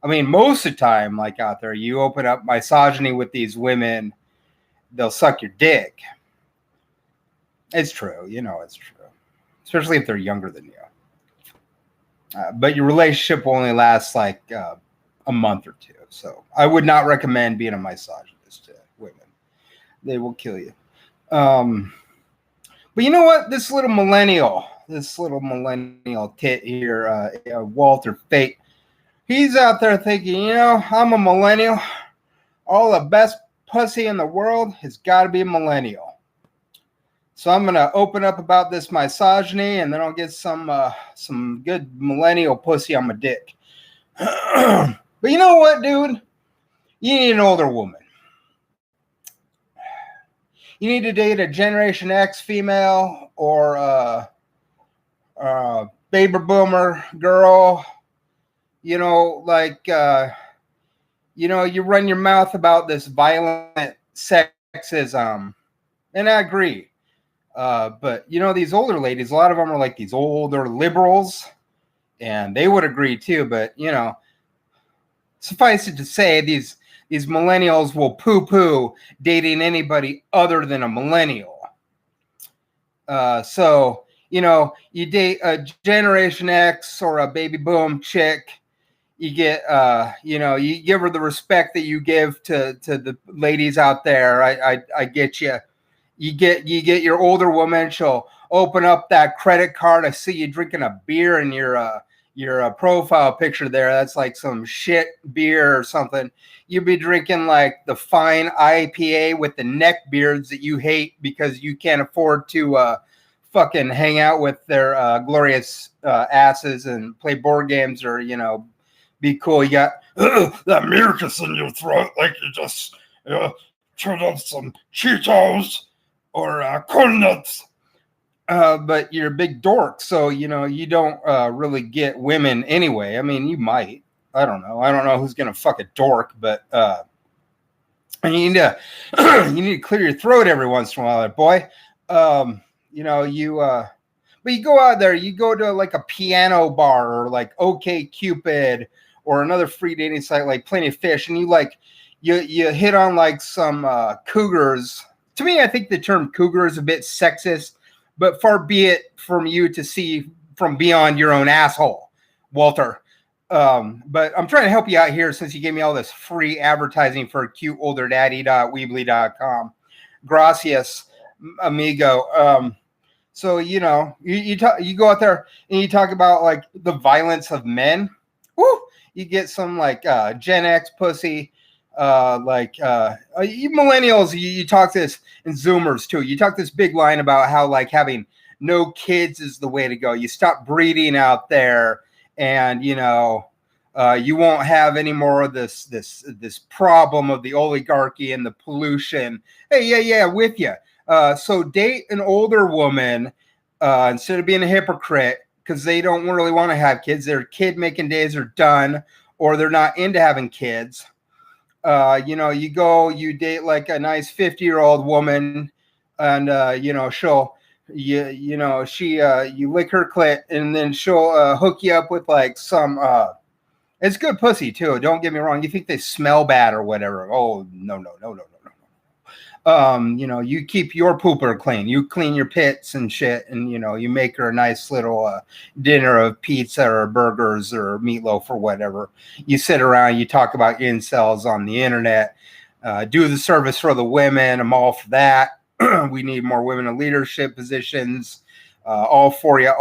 I mean, most of the time, like out there, you open up misogyny with these women, they'll suck your dick. It's true, you know it's true. Especially if they're younger than you. But your relationship will only last like a month or two. So I would not recommend being a misogynist to women. They will kill you. But you know what? This little millennial tit here, Walter Fate, he's out there thinking, you know, I'm a millennial. All the best pussy in the world has got to be a millennial. So I'm going to open up about this misogyny, and then I'll get some good millennial pussy on my dick. But you know what, dude? You need an older woman. You need to date a Generation X female or a baby boomer girl. You know, like, you know, you run your mouth about this violent sexism And I agree. But you know, these older ladies, a lot of them are like these older liberals, and they would agree too. But you know, suffice it to say, these millennials will poo-poo dating anybody other than a millennial. So you know, you date a Generation X or a baby boom chick, you get you know, you give her the respect that you give to the ladies out there. I get you. You get your older woman. She'll open up that credit card. I see you drinking a beer in your profile picture there. That's like some shit beer or something. You'd be drinking like the fine IPA with the neck beards that you hate because you can't afford to fucking hang out with their glorious asses and play board games, or you know, be cool. You got that mucus in your throat, like you just chewed up some Cheetos or corn nuts. But you're a big dork, so you know you don't really get women anyway. I mean, you might. I don't know. I don't know who's gonna fuck a dork, but and you need to you need to clear your throat every once in a while, boy. You know, but you go out there, you go to like a piano bar or like OK Cupid or another free dating site like Plenty of Fish, and you like you hit on like some cougars. To me, I think the term cougar is a bit sexist, but far be it from you to see from beyond your own asshole, Walter. But I'm trying to help you out here since you gave me all this free advertising for cuteolderdaddy.weebly.com. Gracias, amigo. So you know, you go out there and you talk about like the violence of men. Woo! You get some like Gen X pussy, you millennials. You talk this, and Zoomers too. You talk this big line about how like having no kids is the way to go. You stop breeding out there, and you know. You won't have any more of this problem of the oligarchy and the pollution. Hey, yeah, with you. So date an older woman instead of being a hypocrite because they don't really want to have kids. Their kid making days are done, or they're not into having kids. You know, you date like a nice 50-year-old woman, and you know you lick her clit, and then she'll hook you up with like some. It's good pussy too. Don't get me wrong. You think they smell bad or whatever? Oh no. You know, you keep your pooper clean. You clean your pits and shit, and you know, you make her a nice little dinner of pizza or burgers or meatloaf or whatever. You sit around, you talk about incels on the internet. Do the service for the women. I'm all for that. We need more women in leadership positions. All for you.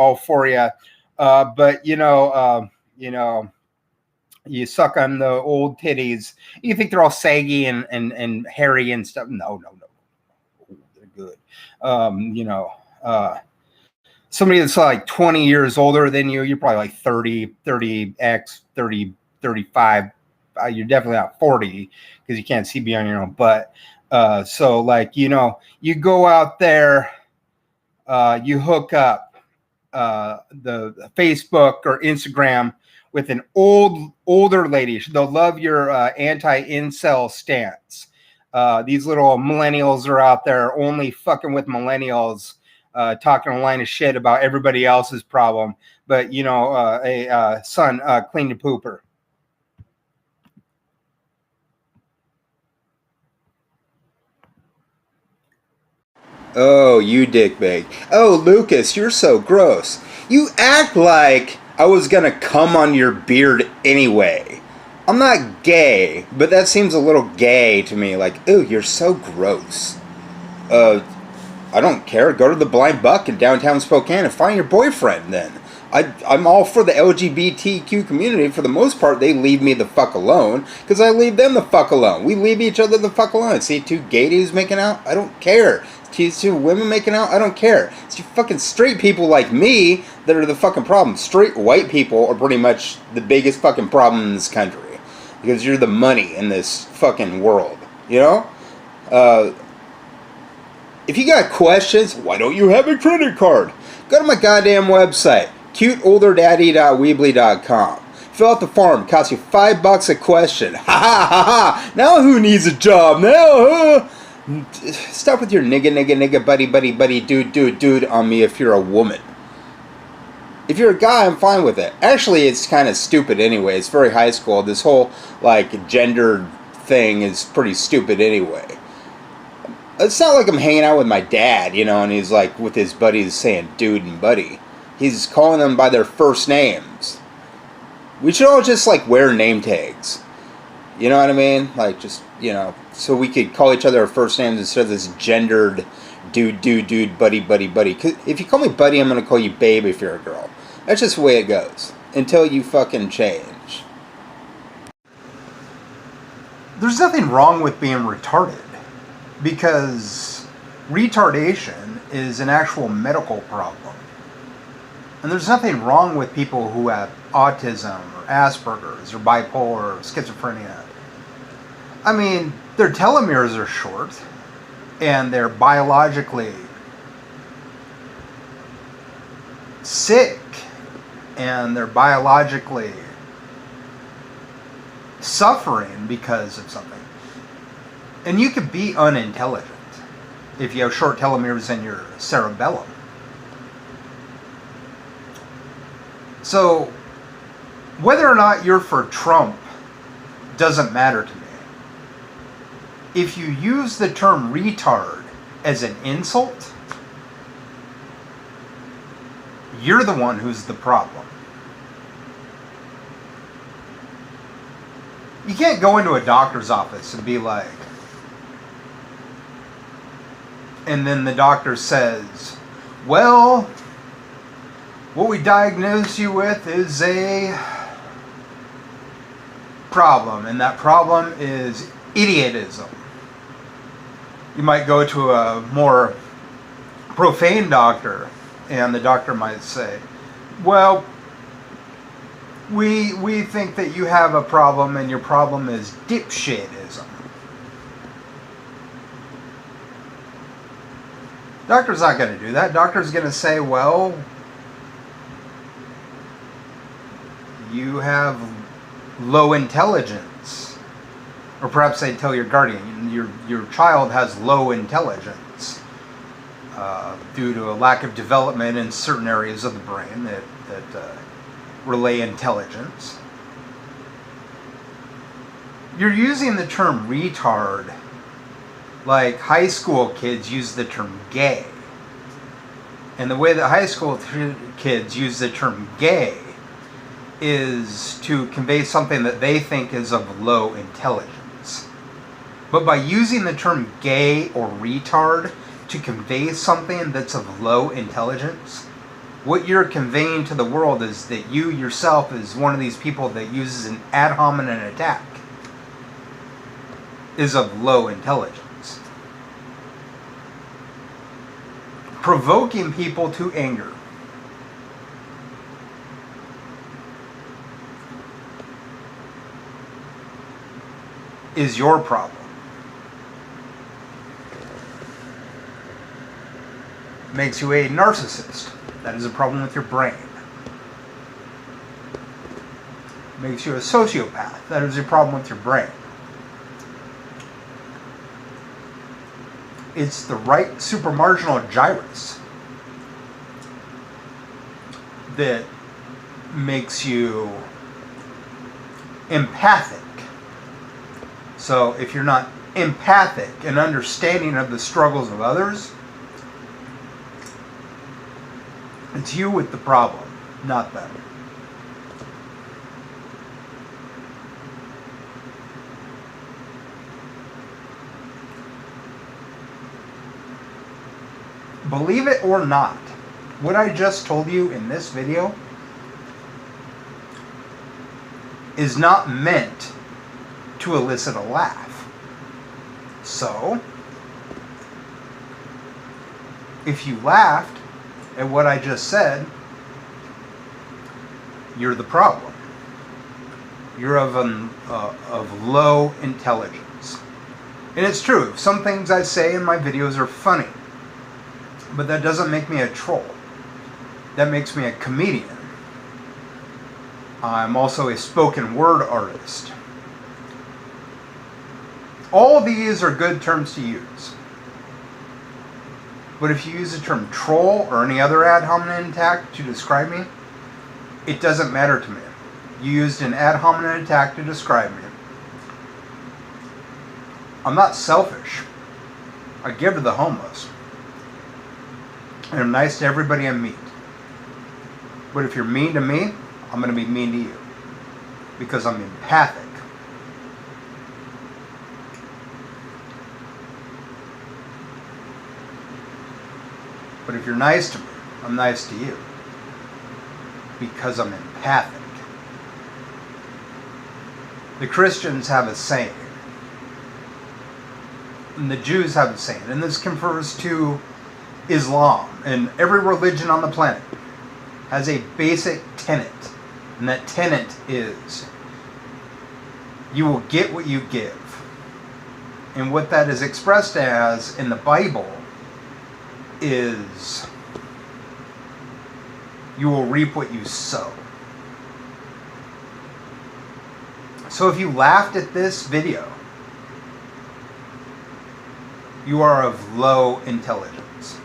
But you know. You suck on the old titties. You think they're all saggy and hairy and stuff. No. They're good. You know, somebody that's like 20 years older than you, you're probably like 30X, 30, 35. You're definitely not 40 because you can't see beyond your own butt. So like, you know, you go out there, you hook up the Facebook or Instagram with an older lady. They'll love your anti-incel stance. These little millennials are out there only fucking with millennials, talking a line of shit about everybody else's problem. But, you know, son, clean your pooper. Oh, you dickbag. Oh, Lucas, you're so gross. You act like I was gonna come on your beard anyway. I'm not gay, but that seems a little gay to me. Like, ooh, you're so gross. I don't care. Go to the Blind Buck in downtown Spokane and find your boyfriend then. I'm all for the LGBTQ community. For the most part, they leave me the fuck alone because I leave them the fuck alone. We leave each other the fuck alone. See two gay dudes making out? I don't care. See two women making out? I don't care. It's you fucking straight people like me that are the fucking problem. Straight white people are pretty much the biggest fucking problem in this country because you're the money in this fucking world. You know? If you got questions, why don't you have a credit card? Go to my goddamn website, cuteolderdaddy.weebly.com. Fill out the form. Costs you $5 a question. Ha ha ha ha. Now who needs a job? Now, Stop with your nigga, buddy, dude on me if you're a woman. If you're a guy, I'm fine with it. Actually, it's kind of stupid anyway. It's very high school. This whole, like, gendered thing is pretty stupid anyway. It's not like I'm hanging out with my dad, you know, and he's, like, with his buddies saying dude and buddy. He's calling them by their first names. We should all just, like, wear name tags. You know what I mean? Like, just, you know, so we could call each other our first names instead of this gendered dude, buddy. 'Cause if you call me buddy, I'm going to call you babe if you're a girl. That's just the way it goes. Until you fucking change. There's nothing wrong with being retarded. Because retardation is an actual medical problem. And there's nothing wrong with people who have autism or Asperger's or bipolar or schizophrenia. I mean, their telomeres are short. And they're biologically sick. And they're biologically suffering because of something. And you could be unintelligent if you have short telomeres in your cerebellum. So, whether or not you're for Trump doesn't matter to me. If you use the term retard as an insult, you're the one who's the problem. You can't go into a doctor's office and be like, and then the doctor says, well, what we diagnose you with is a problem, and that problem is idiotism. You might go to a more profane doctor, and the doctor might say, well, we think that you have a problem, and your problem is dipshitism. Doctor's not going to do that. Doctor's going to say, well, you have low intelligence. Or perhaps they tell your guardian, your child has low intelligence due to a lack of development in certain areas of the brain that relay intelligence. You're using the term retard like high school kids use the term gay. And the way that high school kids use the term gay is to convey something that they think is of low intelligence. But by using the term gay or retard to convey something that's of low intelligence, what you're conveying to the world is that you yourself is one of these people that uses an ad hominem attack, is of low intelligence. Provoking people to anger is your problem. Makes you a narcissist. That is a problem with your brain. Makes you a sociopath. That is a problem with your brain. It's the right supramarginal gyrus that makes you empathic. So if you're not empathic and understanding of the struggles of others, it's you with the problem, not them. Believe it or not, what I just told you in this video is not meant to elicit a laugh. So, if you laughed at what I just said, you're the problem. You're of low intelligence. And it's true, some things I say in my videos are funny. But that doesn't make me a troll. That makes me a comedian. I'm also a spoken word artist. All these are good terms to use. But if you use the term troll or any other ad hominem attack to describe me, it doesn't matter to me. You used an ad hominem attack to describe me. I'm not selfish. I give to the homeless. And I'm nice to everybody I meet. But if you're mean to me, I'm going to be mean to you. Because I'm empathic. But if you're nice to me, I'm nice to you. Because I'm empathic. The Christians have a saying. And the Jews have a saying. And this confers to Islam. And every religion on the planet has a basic tenet. And that tenet is, you will get what you give. And what that is expressed as in the Bible is, you will reap what you sow. So if you laughed at this video, you are of low intelligence.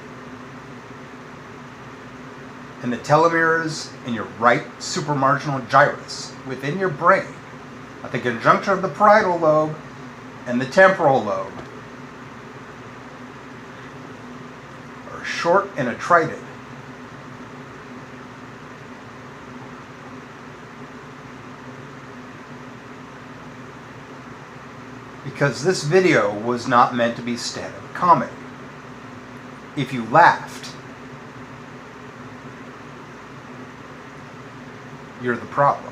And the telomeres in your right supramarginal gyrus within your brain, at the conjunction of the parietal lobe and the temporal lobe, are short and attrited. Because this video was not meant to be stand-up comedy. If you laughed, you're the problem.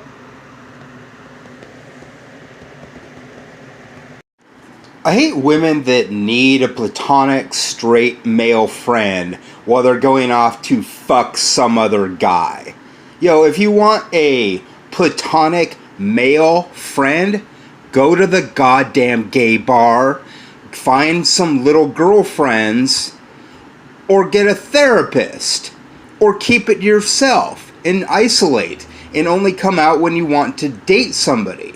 I hate women that need a platonic straight male friend while they're going off to fuck some other guy. Yo, if you want a platonic male friend, go to the goddamn gay bar, find some little girlfriends, or get a therapist, or keep it yourself and isolate and only come out when you want to date somebody.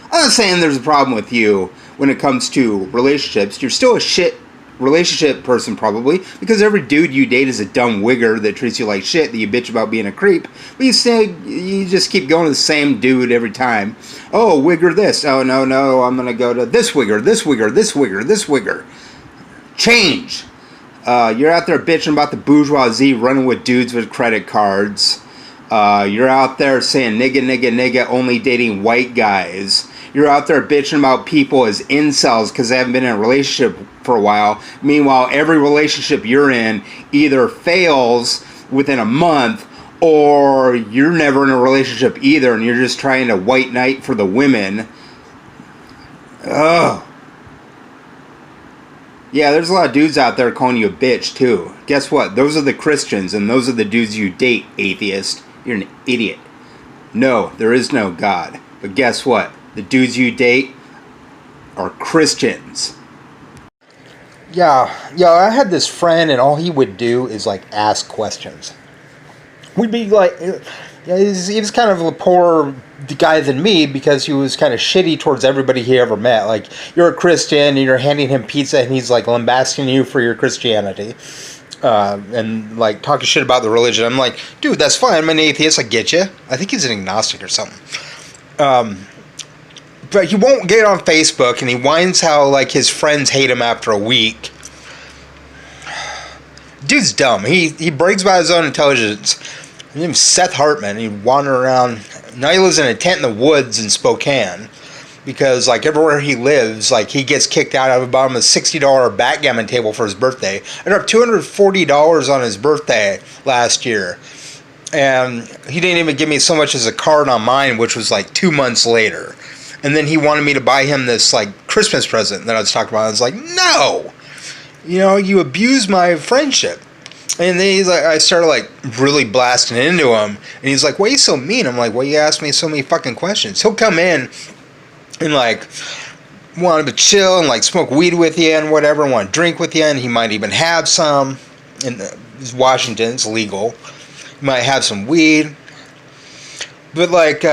I'm not saying there's a problem with you when it comes to relationships. You're still a shit relationship person probably, because every dude you date is a dumb wigger that treats you like shit, that you bitch about being a creep, but you just keep going to the same dude every time. Oh, wigger this. Oh, no, I'm gonna go to this wigger, this wigger, this wigger, this wigger. Change. You're out there bitching about the bourgeoisie running with dudes with credit cards. You're out there saying nigga, only dating white guys. You're out there bitching about people as incels because they haven't been in a relationship for a while. Meanwhile, every relationship you're in either fails within a month, or you're never in a relationship either and you're just trying to white knight for the women. Ugh. Yeah, there's a lot of dudes out there calling you a bitch too. Guess what? Those are the Christians and those are the dudes you date, atheist. You're an idiot. No, there is no God. But guess what? The dudes you date are Christians. Yeah, I had this friend and all he would do is like ask questions. We'd be like, he was kind of a poorer guy than me because he was kind of shitty towards everybody he ever met. Like, you're a Christian and you're handing him pizza and he's like lambasting you for your Christianity. And like talking shit about the religion. I'm like, dude, that's fine. I'm an atheist. I get you. I think he's an agnostic or something. But he won't get on Facebook, and he whines how like his friends hate him after a week. Dude's dumb. He brags about his own intelligence. His name's Seth Hartman. He wandered around. Now he lives in a tent in the woods in Spokane, because like everywhere he lives, like he gets kicked out of the bottom of a $60 backgammon table for his birthday. I dropped $240 on his birthday last year, and he didn't even give me so much as a card on mine, which was like 2 months later. And then he wanted me to buy him this like Christmas present that I was talking about. I was like, no, you abuse my friendship. And then he's like, I started like really blasting into him, and he's like, why are you so mean? I'm like, well, you asked me so many fucking questions. He'll come in and like want to chill and like smoke weed with you and whatever, want to drink with you, and he might even have some. In Washington, it's legal. He might have some weed, but like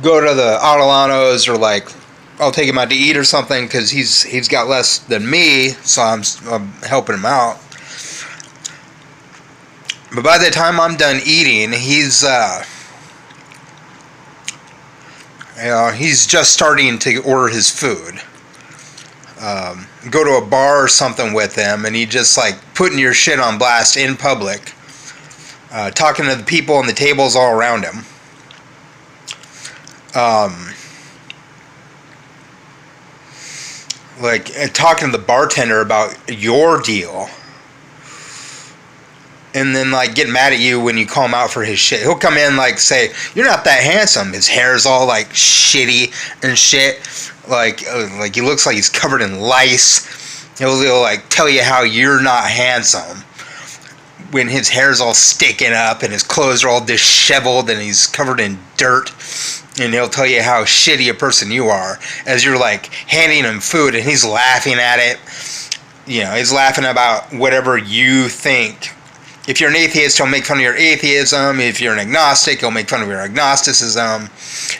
go to the Adelantos or like I'll take him out to eat or something because he's got less than me, so I'm helping him out. But by the time I'm done eating, he's just starting to order his food. Go to a bar or something with him, and he just like putting your shit on blast in public, talking to the people on the tables all around him. Talking to the bartender about your deal. And then, like, getting mad at you when you call him out for his shit. He'll come in, like, say, you're not that handsome. His hair's all, like, shitty and shit. Like he looks like he's covered in lice. He'll like, tell you how you're not handsome when his hair's all sticking up and his clothes are all disheveled and he's covered in dirt. And he'll tell you how shitty a person you are as you're, like, handing him food, and he's laughing at it. You know, he's laughing about whatever you think. If you're an atheist, he'll make fun of your atheism. If you're an agnostic, he'll make fun of your agnosticism.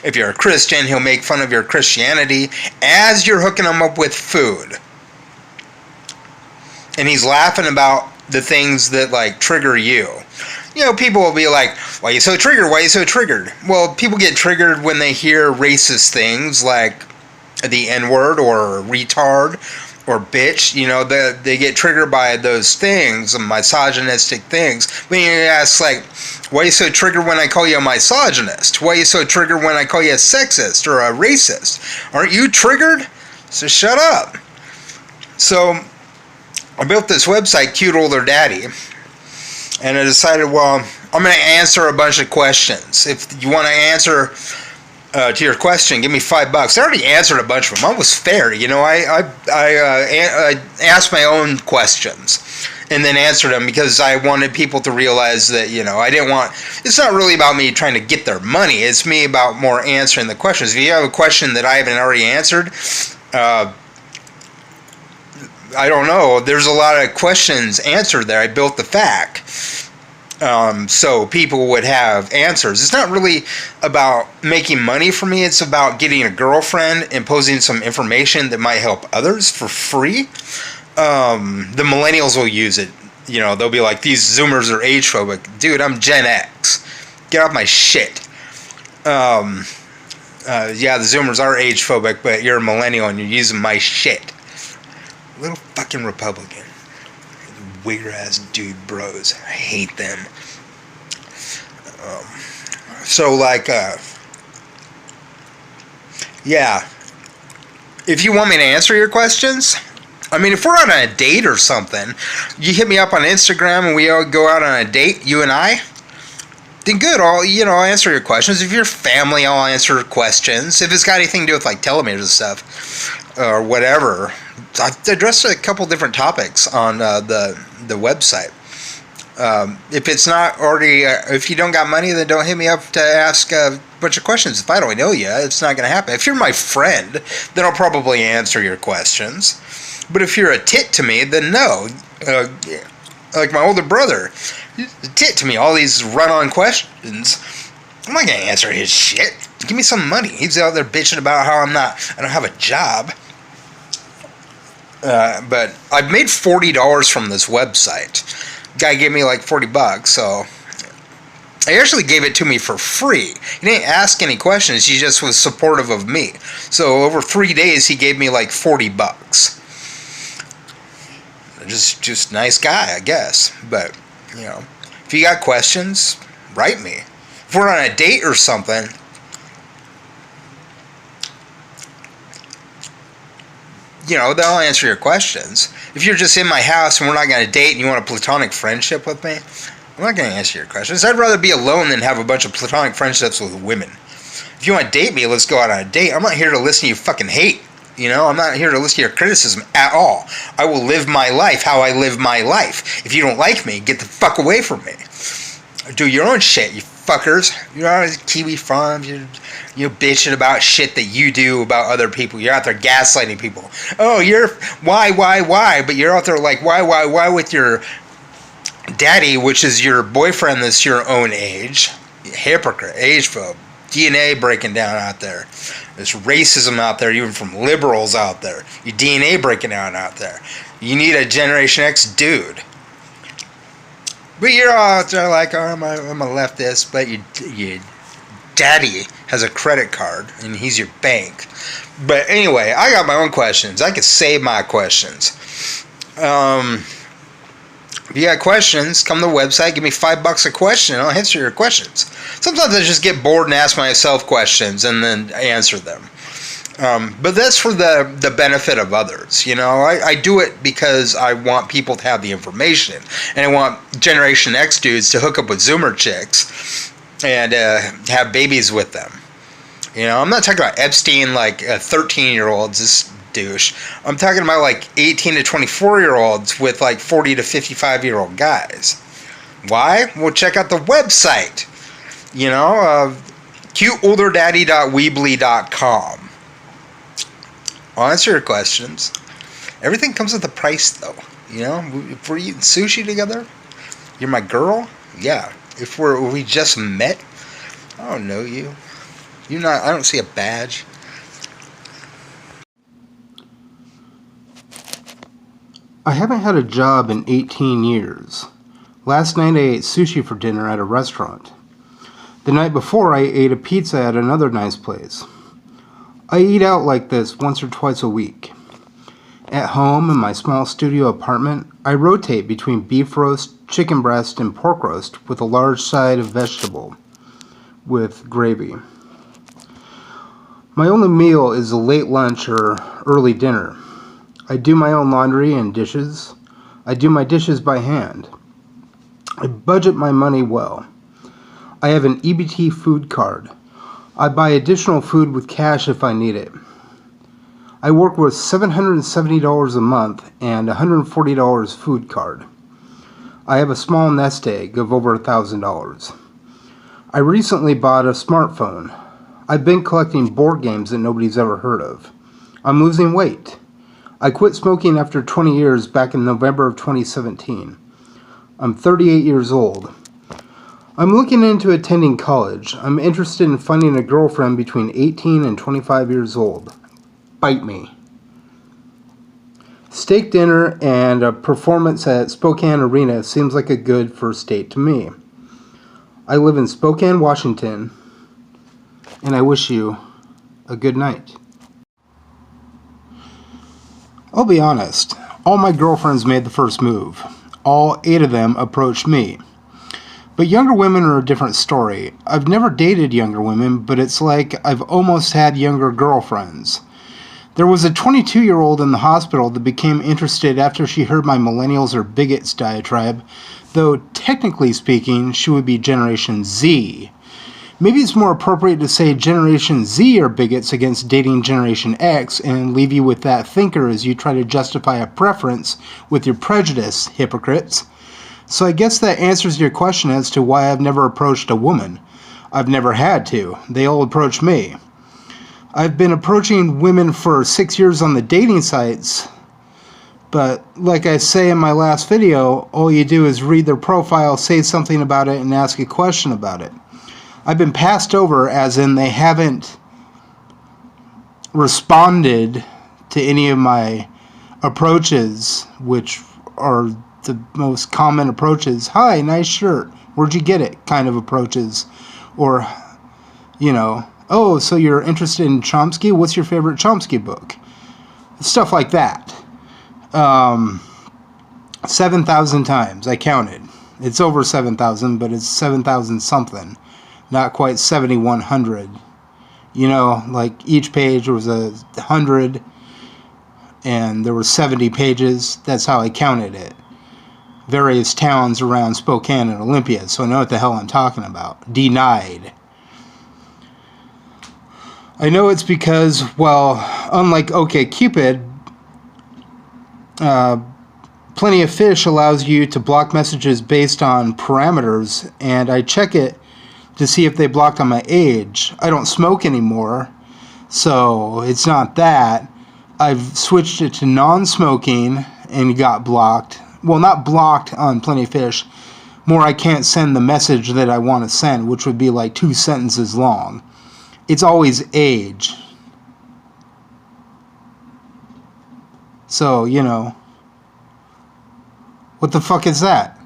If you're a Christian, he'll make fun of your Christianity as you're hooking him up with food. And he's laughing about the things that, like, trigger you. You know, people will be like, why are you so triggered? Why are you so triggered? Well, people get triggered when they hear racist things like the N-word or retard or bitch. You know, they get triggered by those things, misogynistic things. When you ask, like, why are you so triggered when I call you a misogynist? Why are you so triggered when I call you a sexist or a racist? Aren't you triggered? So shut up. So I built this website, Cute Older Daddy, and I decided, well, I'm going to answer a bunch of questions. If you want to answer to your question, give me $5. I already answered a bunch of them. I was fair, you know. I asked my own questions and then answered them because I wanted people to realize that, you know, I didn't want. It's not really about me trying to get their money. It's me about more answering the questions. If you have a question that I haven't already answered, I don't know. There's a lot of questions answered there. I built the FAQ. So people would have answers. It's not really about making money for me. It's about getting a girlfriend and posting some information that might help others for free. The millennials will use it. You know, they'll be like, these Zoomers are age phobic. Dude, I'm Gen X. Get off my shit. Yeah, the Zoomers are age phobic, but you're a millennial and you're using my shit. Little fucking Republican. Weird ass dude bros. I hate them. So, like, yeah. If you want me to answer your questions, I mean, if we're on a date or something, you hit me up on Instagram and we all go out on a date, you and I, then good, I'll answer your questions. If you're family, I'll answer questions. If it's got anything to do with, like, telemeters and stuff, or whatever. I've addressed a couple different topics on the website. If it's not already, if you don't got money, then don't hit me up to ask a bunch of questions. If I don't know you, it's not going to happen. If you're my friend, then I'll probably answer your questions. But if you're a tit to me, then no. Like my older brother, he's a tit to me. All these run-on questions, I'm not going to answer his shit. Give me some money. He's out there bitching about how I don't have a job. But I've made $40 from this website. Guy gave me like $40, so he actually gave it to me for free. He didn't ask any questions. He just was supportive of me. So over 3 days, he gave me like $40. Just nice guy, I guess. But, you know, if you got questions, write me. If we're on a date or something, you know, they'll answer your questions. If you're just in my house and we're not going to date and you want a platonic friendship with me, I'm not going to answer your questions. I'd rather be alone than have a bunch of platonic friendships with women. If you want to date me, let's go out on a date. I'm not here to listen to you fucking hate. You know, I'm not here to listen to your criticism at all. I will live my life how I live my life. If you don't like me, get the fuck away from me. Do your own shit, you fuckers. You're out at Kiwi Farms. You're bitching about shit that you do about other people. You're out there gaslighting people. Oh, why? But you're out there like, why with your daddy, which is your boyfriend that's your own age. Hypocrite, age phobe. DNA breaking down out there. There's racism out there, even from liberals out there. Your DNA breaking down out there. You need a Generation X dude. But you're all out there like, oh, I'm a leftist, but your daddy has a credit card and he's your bank. But anyway, I got my own questions. I could save my questions. If you got questions, come to the website, give me $5 a question, and I'll answer your questions. Sometimes I just get bored and ask myself questions and then answer them. But that's for the benefit of others. You know, I do it because I want people to have the information, and I want Generation X dudes to hook up with Zoomer chicks and have babies with them. You know, I'm not talking about Epstein like 13-year-olds, this douche. I'm talking about like 18 to 24-year-olds with like 40 to 55-year-old guys. Why? Well, check out the website. You know, cuteolderdaddy.weebly.com. I'll answer your questions. Everything comes with a price, though. You know, if we're eating sushi together, you're my girl. Yeah. If we just met, I don't know you. You're not. I don't see a badge. I haven't had a job in 18 years. Last night I ate sushi for dinner at a restaurant. The night before I ate a pizza at another nice place. I eat out like this once or twice a week. At home in my small studio apartment, I rotate between beef roast, chicken breast, and pork roast with a large side of vegetable with gravy. My only meal is a late lunch or early dinner. I do my own laundry and dishes. I do my dishes by hand. I budget my money well. I have an EBT food card. I buy additional food with cash if I need it. I work with $770 a month and $140 food card. I have a small nest egg of over $1,000. I recently bought a smartphone. I've been collecting board games that nobody's ever heard of. I'm losing weight. I quit smoking after 20 years back in November of 2017. I'm 38 years old. I'm looking into attending college. I'm interested in finding a girlfriend between 18 and 25 years old. Bite me. Steak dinner and a performance at Spokane Arena seems like a good first date to me. I live in Spokane, Washington, and I wish you a good night. I'll be honest, all my girlfriends made the first move. All 8 of them approached me. But younger women are a different story. I've never dated younger women, but it's like I've almost had younger girlfriends. There was a 22-year-old in the hospital that became interested after she heard my millennials are bigots diatribe, though technically speaking, she would be Generation Z. Maybe it's more appropriate to say Generation Z are bigots against dating Generation X and leave you with that thinker as you try to justify a preference with your prejudice, hypocrites. So I guess that answers your question as to why I've never approached a woman. I've never had to. They all approach me. I've been approaching women for 6 years on the dating sites, but like I say in my last video, all you do is read their profile, say something about it, and ask a question about it. I've been passed over as in they haven't responded to any of my approaches, which are the most common approaches. Hi, nice shirt. Where'd you get it? Kind of approaches. Or, you know, oh, so you're interested in Chomsky? What's your favorite Chomsky book? Stuff like that. 7,000 times. I counted. It's over 7,000, but it's 7,000 something. Not quite 7,100. You know, like each page was 100 and there were 70 pages. That's how I counted it. Various towns around Spokane and Olympia, so I know what the hell I'm talking about. Denied. I know it's because, well, unlike OkCupid, Plenty of Fish allows you to block messages based on parameters, and I check it to see if they blocked on my age. I don't smoke anymore, so it's not that. I've switched it to non-smoking and got blocked. Well, not blocked on Plenty of Fish, more I can't send the message that I want to send, which would be like 2 sentences long. It's always age. So, you know, what the fuck is that?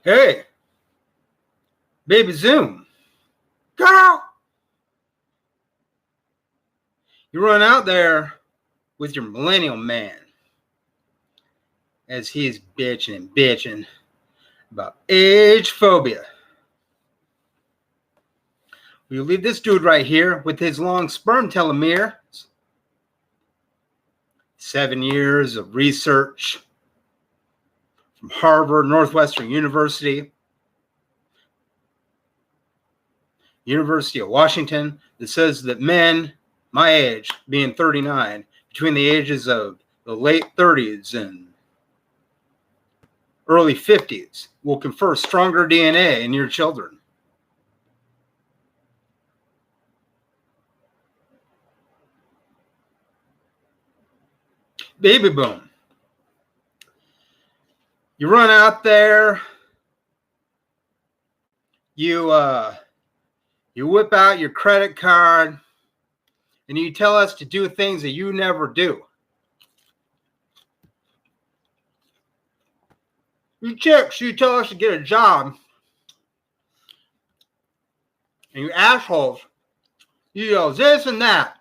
Hey, baby Zoom. Girl! You run out there with your millennial man as he's bitching and bitching about age phobia. You leave this dude right here with his long sperm telomeres. 7 years of research from Harvard, Northwestern University, University of Washington, that says that men my age, being 39, between the ages of the late 30s and early 50s, will confer stronger DNA in your children. Baby boom. You run out there, you whip out your credit card, and you tell us to do things that you never do. You chicks, you tell us to get a job, and you assholes, you yell this and that.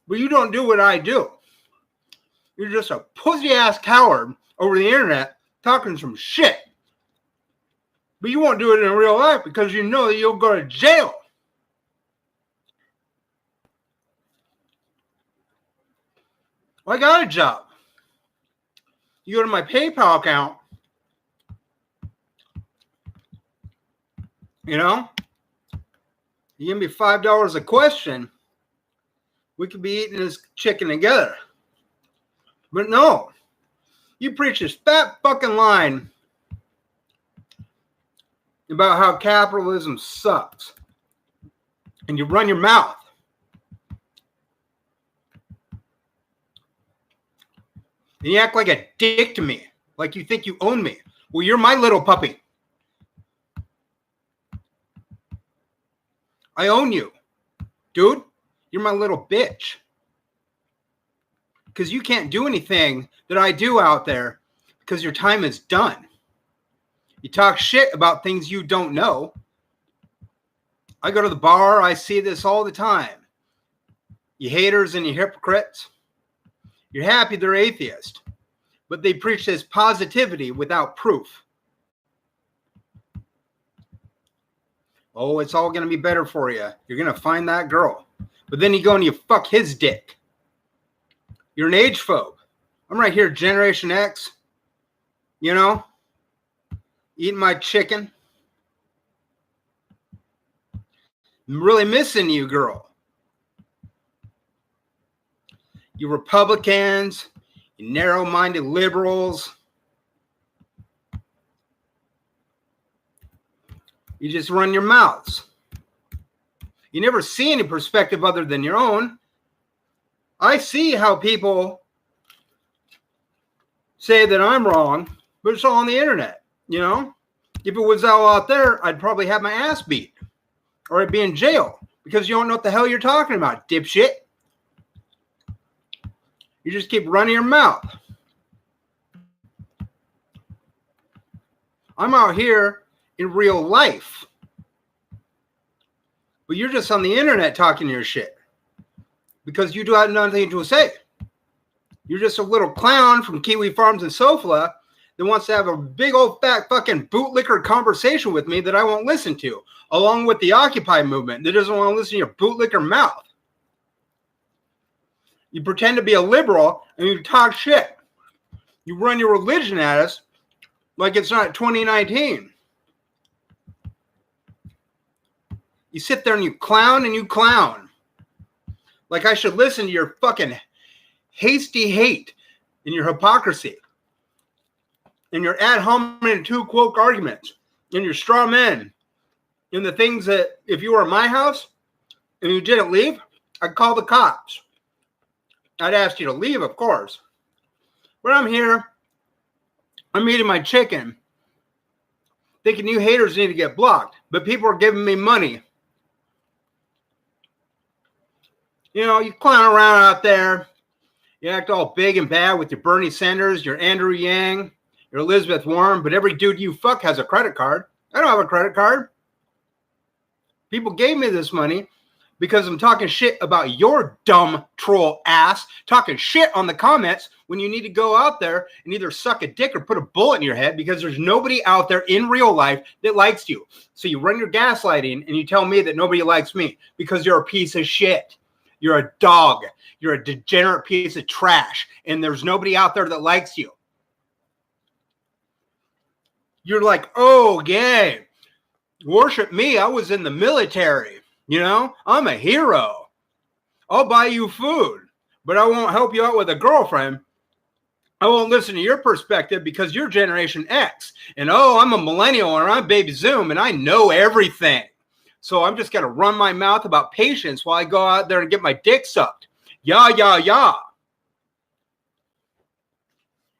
But you don't do what I do. You're just a pussy-ass coward over the internet talking some shit. But you won't do it in real life because you know that you'll go to jail. Well, I got a job. You go to my PayPal account. You know? You give me $5 a question. We could be eating this chicken together. But no. You preach this fat fucking line about how capitalism sucks. And you run your mouth. And you act like a dick to me. Like you think you own me. Well, you're my little puppy. I own you. Dude, you're my little bitch. Because you can't do anything that I do out there because your time is done. You talk shit about things you don't know. I go to the bar. I see this all the time. You haters and you hypocrites. You're happy they're atheist. But they preach this positivity without proof. Oh, it's all going to be better for you. You're going to find that girl. But then you go and you fuck his dick. You're an age phobe. I'm right here, Generation X. You know? Eating my chicken. I'm really missing you, girl. You Republicans, you narrow-minded liberals. You just run your mouths. You never see any perspective other than your own. I see how people say that I'm wrong, but it's all on the internet, you know? If it was all out there, I'd probably have my ass beat. Or I'd be in jail because you don't know what the hell you're talking about, dipshit. You just keep running your mouth. I'm out here in real life. But you're just on the internet talking your shit. Because you do have nothing to say. You're just a little clown from Kiwi Farms and Sofla that wants to have a big old fat fucking bootlicker conversation with me that I won't listen to. Along with the Occupy movement that doesn't want to listen to your bootlicker mouth. You pretend to be a liberal and you talk shit. You run your religion at us like it's not 2019. You sit there and you clown. Like I should listen to your fucking hasty hate and your hypocrisy. And your ad hominem two quote arguments. And your straw men. And the things that if you were in my house and you didn't leave, I'd call the cops. I'd ask you to leave, of course. But I'm here. I'm eating my chicken, thinking you haters need to get blocked. But people are giving me money. You know, you clown around out there. You act all big and bad with your Bernie Sanders, your Andrew Yang, your Elizabeth Warren. But every dude you fuck has a credit card. I don't have a credit card. People gave me this money because I'm talking shit about your dumb troll ass, talking shit on the comments when you need to go out there and either suck a dick or put a bullet in your head because there's nobody out there in real life that likes you. So you run your gaslighting and you tell me that nobody likes me because you're a piece of shit. You're a dog. You're a degenerate piece of trash. And there's nobody out there that likes you. You're like, oh, yeah, worship me. I was in the military. You know, I'm a hero. I'll buy you food, but I won't help you out with a girlfriend. I won't listen to your perspective because you're Generation X. And, oh, I'm a millennial or I'm Baby Zoom and I know everything. So I'm just going to run my mouth about patience while I go out there and get my dick sucked. Yeah.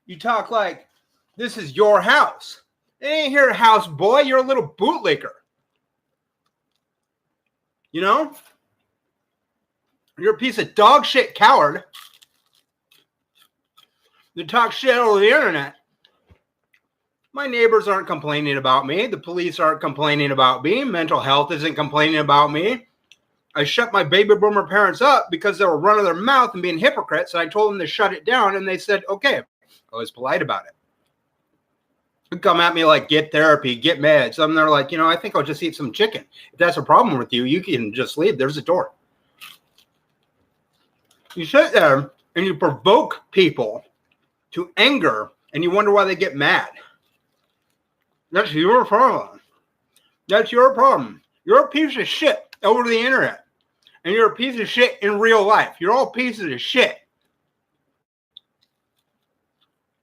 You talk like this is your house. It ain't your house, boy. You're a little bootlicker. You know? You're a piece of dog shit coward that talks shit over the internet. My neighbors aren't complaining about me. The police aren't complaining about me. Mental health isn't complaining about me. I shut my baby boomer parents up because they were running their mouth and being hypocrites. And I told them to shut it down. And they said, okay. I was polite about it. They come at me like, get therapy, get meds. And they're like, you know, I think I'll just eat some chicken. If that's a problem with you, you can just leave. There's a door. You sit there and you provoke people to anger and you wonder why they get mad. That's your problem. That's your problem. You're a piece of shit over the internet. And you're a piece of shit in real life. You're all pieces of shit.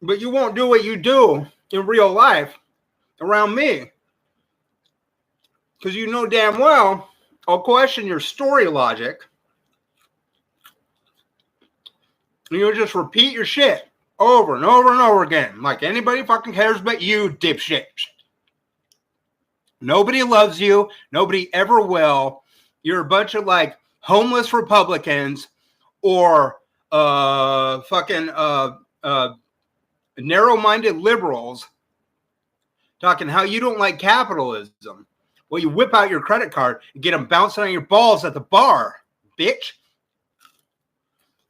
But you won't do what you do in real life around me. Because you know damn well I'll question your story logic. And you'll just repeat your shit over and over and over again. Like anybody fucking cares but you, dipshit. Nobody loves you. Nobody ever will. You're a bunch of like homeless Republicans or narrow-minded liberals talking how you don't like capitalism. Well, you whip out your credit card and get them bouncing on your balls at the bar, bitch.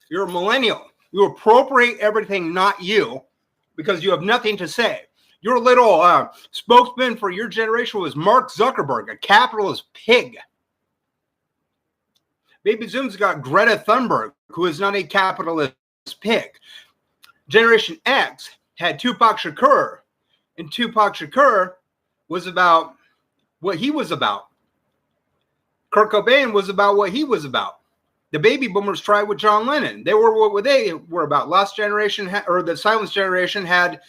You're a millennial. You appropriate everything, not you, because you have nothing to say. Your little spokesman for your generation was Mark Zuckerberg, a capitalist pig. Baby Zoom's got Greta Thunberg, who is not a capitalist pig. Generation X had Tupac Shakur, and Tupac Shakur was about what he was about. Kurt Cobain was about what he was about. The baby boomers tried with John Lennon. They were what they were about. Lost Generation, or the Silence Generation had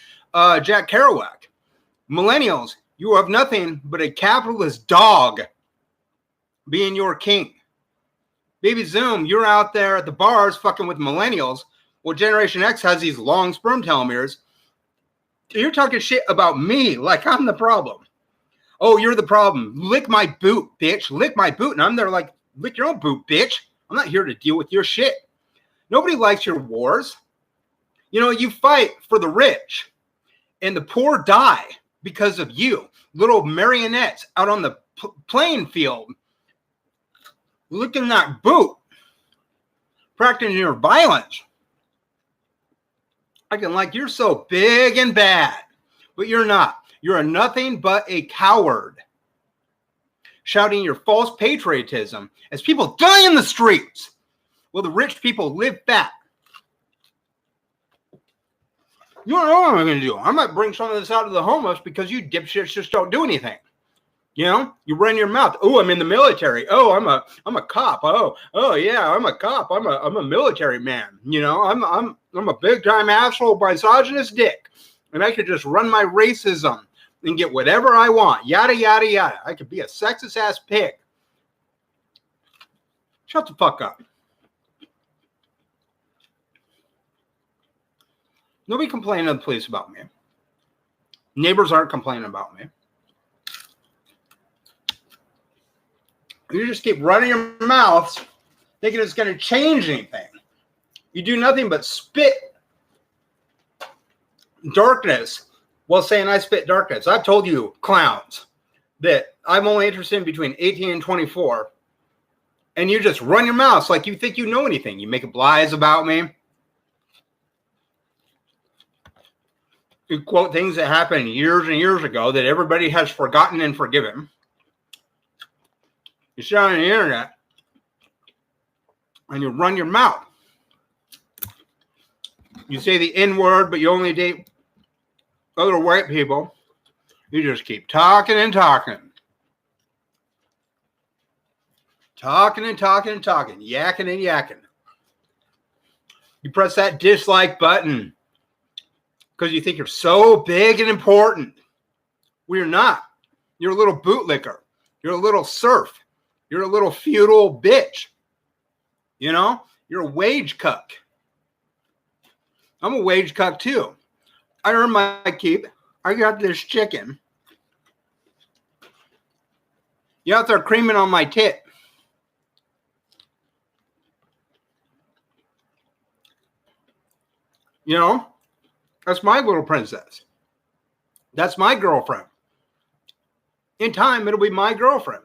Jack Kerouac. Millennials, you have nothing but a capitalist dog being your king. Baby Zoom, you're out there at the bars fucking with millennials. Well, Generation X has these long sperm telomeres. You're talking shit about me like I'm the problem. Oh, you're the problem. Lick my boot, bitch. Lick my boot. And I'm there like, lick your own boot, bitch. I'm not here to deal with your shit. Nobody likes your wars. You know, you fight for the rich. And the poor die because of you. Little marionettes out on the playing field. Licking that boot. Practicing your violence. Acting like you're so big and bad. But you're not. You're a nothing but a coward. Shouting your false patriotism as people die in the streets. Well, the rich people live fat. You don't know what I'm going to do. I might bring some of this out to the homeless because you dipshits just don't do anything. You know, you run your mouth. Oh, I'm in the military. Oh, I'm a cop. Oh yeah, I'm a cop. I'm a military man. You know, I'm a big time asshole, misogynist dick, and I could just run my racism and get whatever I want. Yada yada yada. I could be a sexist ass pig. Shut the fuck up. Nobody complaining to the police about me. Neighbors aren't complaining about me. You just keep running your mouths thinking it's going to change anything. You do nothing but spit darkness while saying I spit darkness. I've told you, clowns, that I'm only interested in between 18 and 24. And you just run your mouths like you think you know anything. You make up lies about me. You quote things that happened years and years ago that everybody has forgotten and forgiven. You sit on the internet and you run your mouth. You say the N-word, but you only date other white people. You just keep talking and talking. Talking and talking and talking. Yakking and yakking. You press that dislike button because you think you're so big and important. Well, you're not. You're a little bootlicker. You're a little serf. You're a little feudal bitch. You know? You're a wage cuck. I'm a wage cuck too. I earn my keep. I got this chicken. You out there creaming on my tit. You know? That's my little princess. That's my girlfriend. In time, it'll be my girlfriend.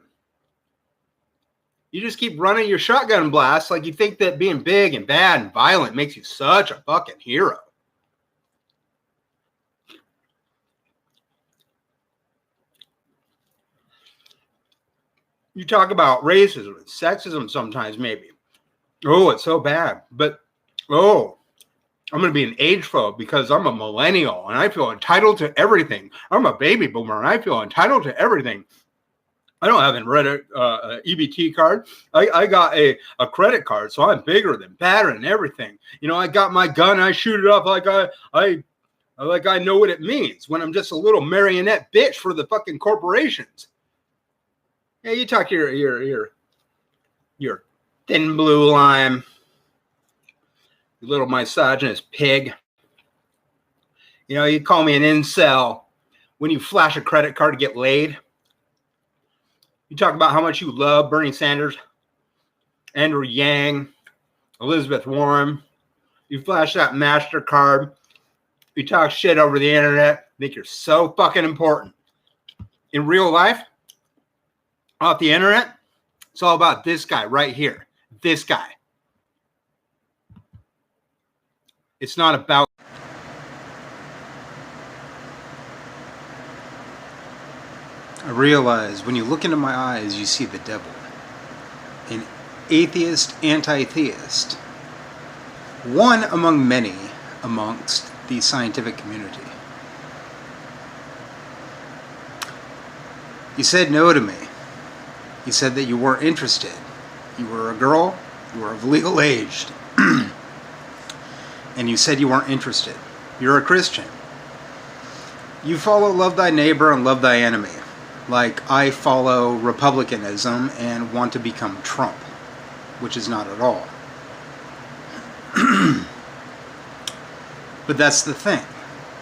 You just keep running your shotgun blast like you think that being big and bad and violent makes you such a fucking hero. You talk about racism and sexism sometimes, maybe. Oh, it's so bad. But, oh, I'm going to be an age phobe because I'm a millennial and I feel entitled to everything. I'm a baby boomer and I feel entitled to everything. I haven't read an EBT card. I got a credit card, so I'm bigger than badder and everything. You know, I got my gun. I shoot it up like I know what it means when I'm just a little marionette bitch for the fucking corporations. Yeah, you talk your thin blue line, you little misogynist pig. You know, you call me an incel when you flash a credit card to get laid. You talk about how much you love Bernie Sanders, Andrew Yang, Elizabeth Warren. You flash that MasterCard. You talk shit over the internet. Think you're so fucking important. In real life, off the internet, it's all about this guy right here. This guy. It's not about... I realize when you look into my eyes, you see the devil. An atheist, anti-theist. One among many amongst the scientific community. You said no to me. You said that you weren't interested. You were a girl. You were of legal age. And you said you weren't interested. You're a Christian. You follow love thy neighbor and love thy enemy. Like I follow Republicanism and want to become Trump, which is not at all. But that's the thing.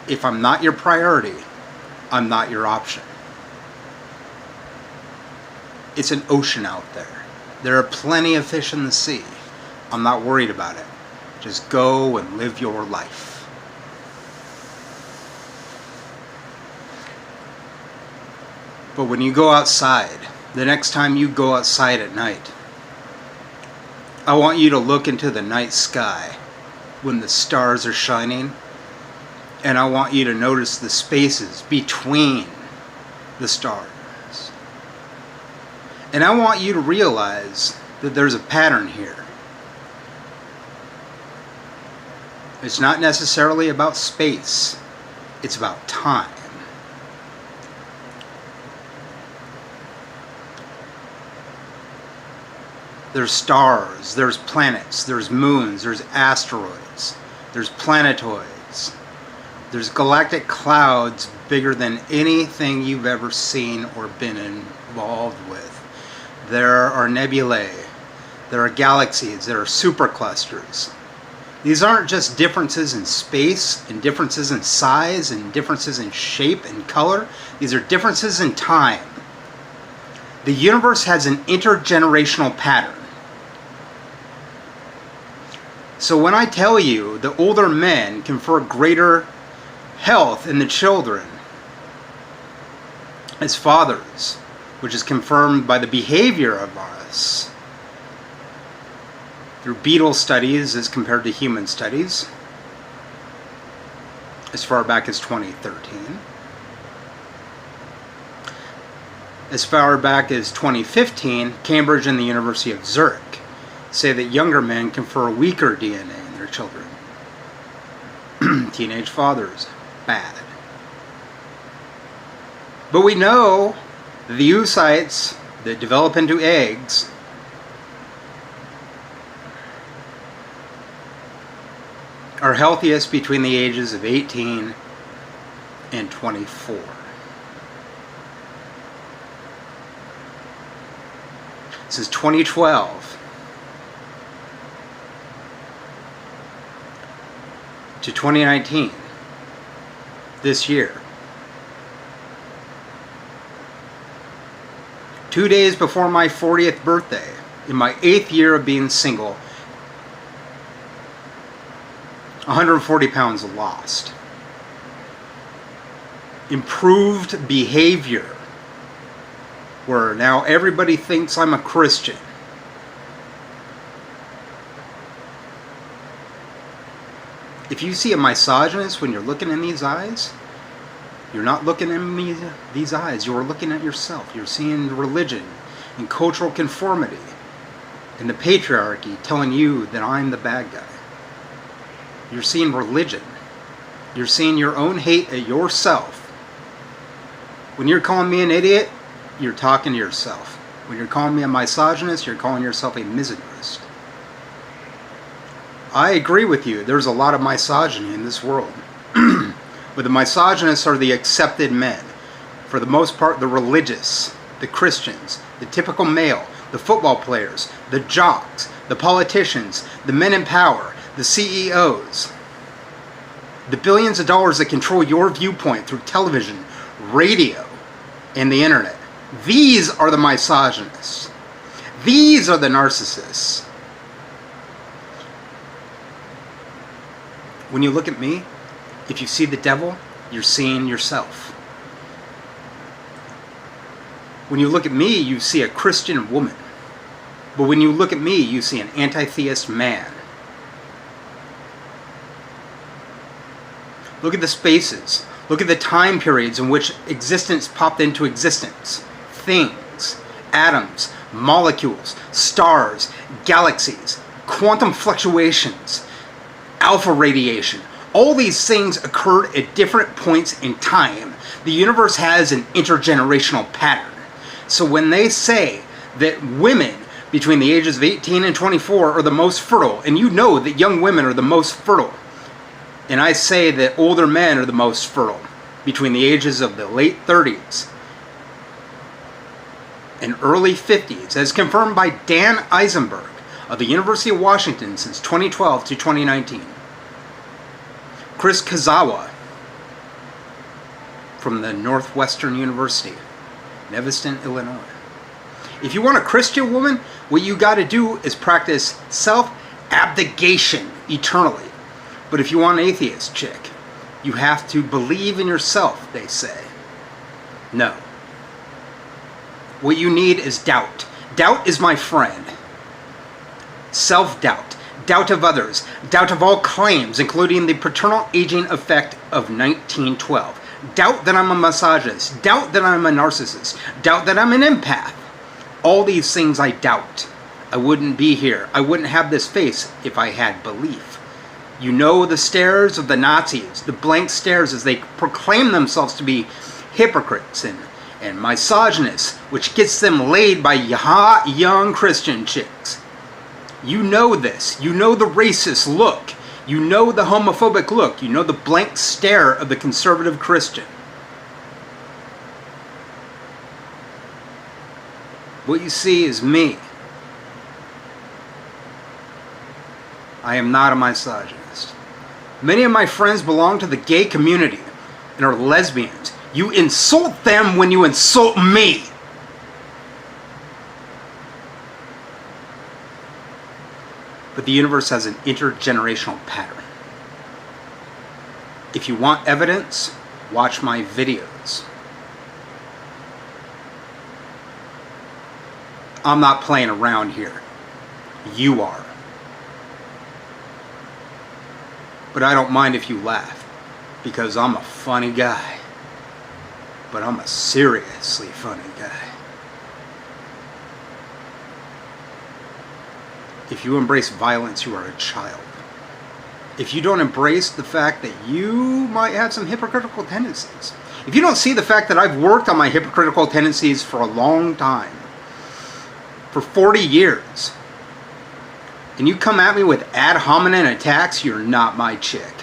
If I'm not your priority, I'm not your option. It's an ocean out there. There are plenty of fish in the sea. I'm not worried about it. Just go and live your life. But when you go outside, the next time you go outside at night, I want you to look into the night sky when the stars are shining, and I want you to notice the spaces between the stars. And I want you to realize that there's a pattern here. It's not necessarily about space, it's about time. There's stars, there's planets, there's moons, there's asteroids, there's planetoids, there's galactic clouds bigger than anything you've ever seen or been involved with. There are nebulae, there are galaxies, there are superclusters. These aren't just differences in space and differences in size and differences in shape and color. These are differences in time. The universe has an intergenerational pattern. So when I tell you that older men confer greater health in the children as fathers, which is confirmed by the behavior of us through beetle studies as compared to human studies, as far back as 2013. As far back as 2015, Cambridge and the University of Zurich say that younger men confer weaker DNA in their children. Teenage fathers, bad. But we know the oocytes that develop into eggs are healthiest between the ages of 18 and 24. This is 2012 to 2019, this year. 2 days before my 40th birthday, in my 8th year of being single, 140 pounds lost. Improved behavior, where now everybody thinks I'm a Christian. If you see a misogynist when you're looking in these eyes, you're not looking in these eyes, you're looking at yourself. You're seeing religion and cultural conformity and the patriarchy telling you that I'm the bad guy. You're seeing religion. You're seeing your own hate at yourself. When you're calling me an idiot, you're talking to yourself. When you're calling me a misogynist, you're calling yourself a misogynist. I agree with you. There's a lot of misogyny in this world. But the misogynists are the accepted men. For the most part, the religious, the Christians, the typical male, the football players, the jocks, the politicians, the men in power, the CEOs, the billions of dollars that control your viewpoint through television, radio, and the internet. These are the misogynists. These are the narcissists. When you look at me, if you see the devil, you're seeing yourself. When you look at me, you see a Christian woman. But when you look at me, you see an anti-theist man. Look at the spaces. Look at the time periods in which existence popped into existence. Things, atoms, molecules, stars, galaxies, quantum fluctuations, alpha radiation. All these things occurred at different points in time. The universe has an intergenerational pattern. So when they say that women between the ages of 18 and 24 are the most fertile, and you know that young women are the most fertile, and I say that older men are the most fertile between the ages of the late 30s and early 50s, as confirmed by Dan Eisenberg of the University of Washington since 2012 to 2019. Chris Kazawa from the Northwestern University, in Evanston, Illinois. If you want a Christian woman, what you got to do is practice self-abnegation eternally. But if you want an atheist chick, you have to believe in yourself, they say. No. What you need is doubt. Doubt is my friend. Self-doubt. Doubt of others. Doubt of all claims, including the paternal aging effect of 1912. Doubt that I'm a misogynist. Doubt that I'm a narcissist. Doubt that I'm an empath. All these things I doubt. I wouldn't be here. I wouldn't have this face if I had belief. You know the stares of the Nazis, the blank stares as they proclaim themselves to be hypocrites and misogynists, which gets them laid by hot young Christian chicks. You know this. You know the racist look. You know the homophobic look. You know the blank stare of the conservative Christian. What you see is me. I am not a misogynist. Many of my friends belong to the gay community and are lesbians. You insult them when you insult me. But the universe has an intergenerational pattern. If you want evidence, watch my videos. I'm not playing around here. You are. But I don't mind if you laugh, because I'm a funny guy. But I'm a seriously funny guy. If you embrace violence, you are a child. If you don't embrace the fact that you might have some hypocritical tendencies, if you don't see the fact that I've worked on my hypocritical tendencies for a long time, for 40 years, and you come at me with ad hominem attacks, you're not my chick.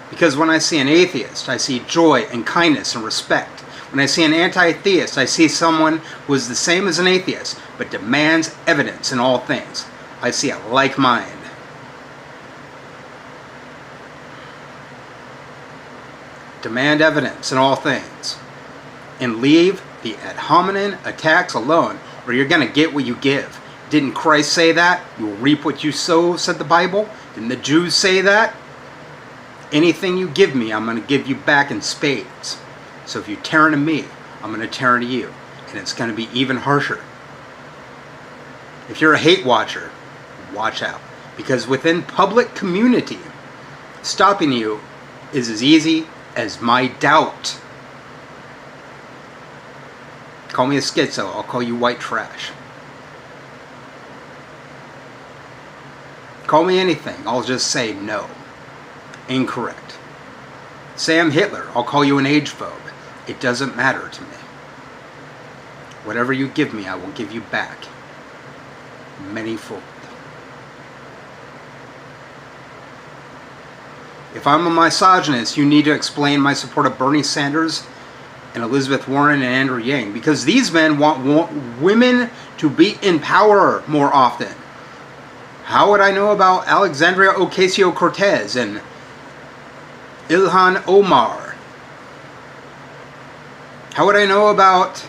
Because when I see an atheist, I see joy and kindness and respect. When I see an anti-theist, I see someone who is the same as an atheist, but demands evidence in all things. I see a like mind. Demand evidence in all things. And leave the ad hominem attacks alone, or you're going to get what you give. Didn't Christ say that? You will reap what you sow, said the Bible. Didn't the Jews say that? Anything you give me, I'm going to give you back in spades. So if you tear into me, I'm going to tear into you. And it's going to be even harsher. If you're a hate watcher, watch out. Because within public community, stopping you is as easy as my doubt. Call me a schizo, I'll call you white trash. Call me anything, I'll just say no. Incorrect. Say I'm Hitler, I'll call you an age phobe. It doesn't matter to me. Whatever you give me, I will give you back. Manyfold. If I'm a misogynist, you need to explain my support of Bernie Sanders and Elizabeth Warren and Andrew Yang, because these men want women to be in power more often. How would I know about Alexandria Ocasio-Cortez and Ilhan Omar? How would I know about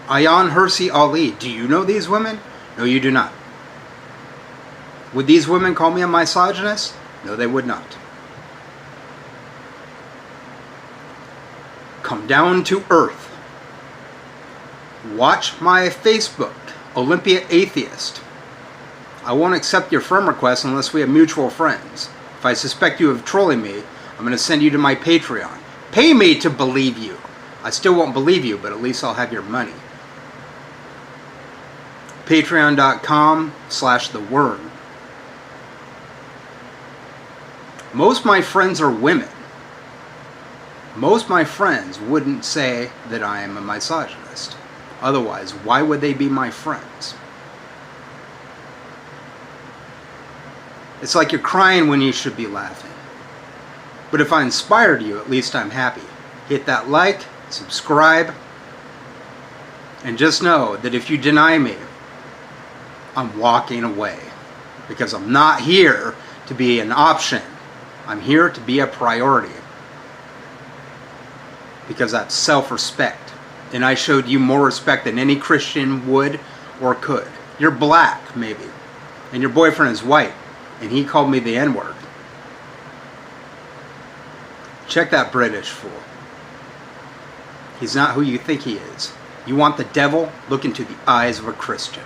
Ayaan Hirsi Ali? Do you know these women? No, you do not. Would these women call me a misogynist? No, they would not. Come down to earth. Watch my Facebook, Olympia Atheist. I won't accept your friend request unless we have mutual friends. If I suspect you of trolling me, I'm going to send you to my Patreon. Pay me to believe you. I still won't believe you, but at least I'll have your money. Patreon.com/theword. Most of my friends are women. Most of my friends wouldn't say that I am a misogynist. Otherwise, why would they be my friends? It's like you're crying when you should be laughing. But if I inspired you, at least I'm happy. Hit that like, subscribe, and just know that if you deny me, I'm walking away. Because I'm not here to be an option. I'm here to be a priority. Because that's self-respect. And I showed you more respect than any Christian would or could. You're black, maybe. And your boyfriend is white. And he called me the N-word. Check that British fool. He's not who you think he is. You want the devil? Look into the eyes of a Christian.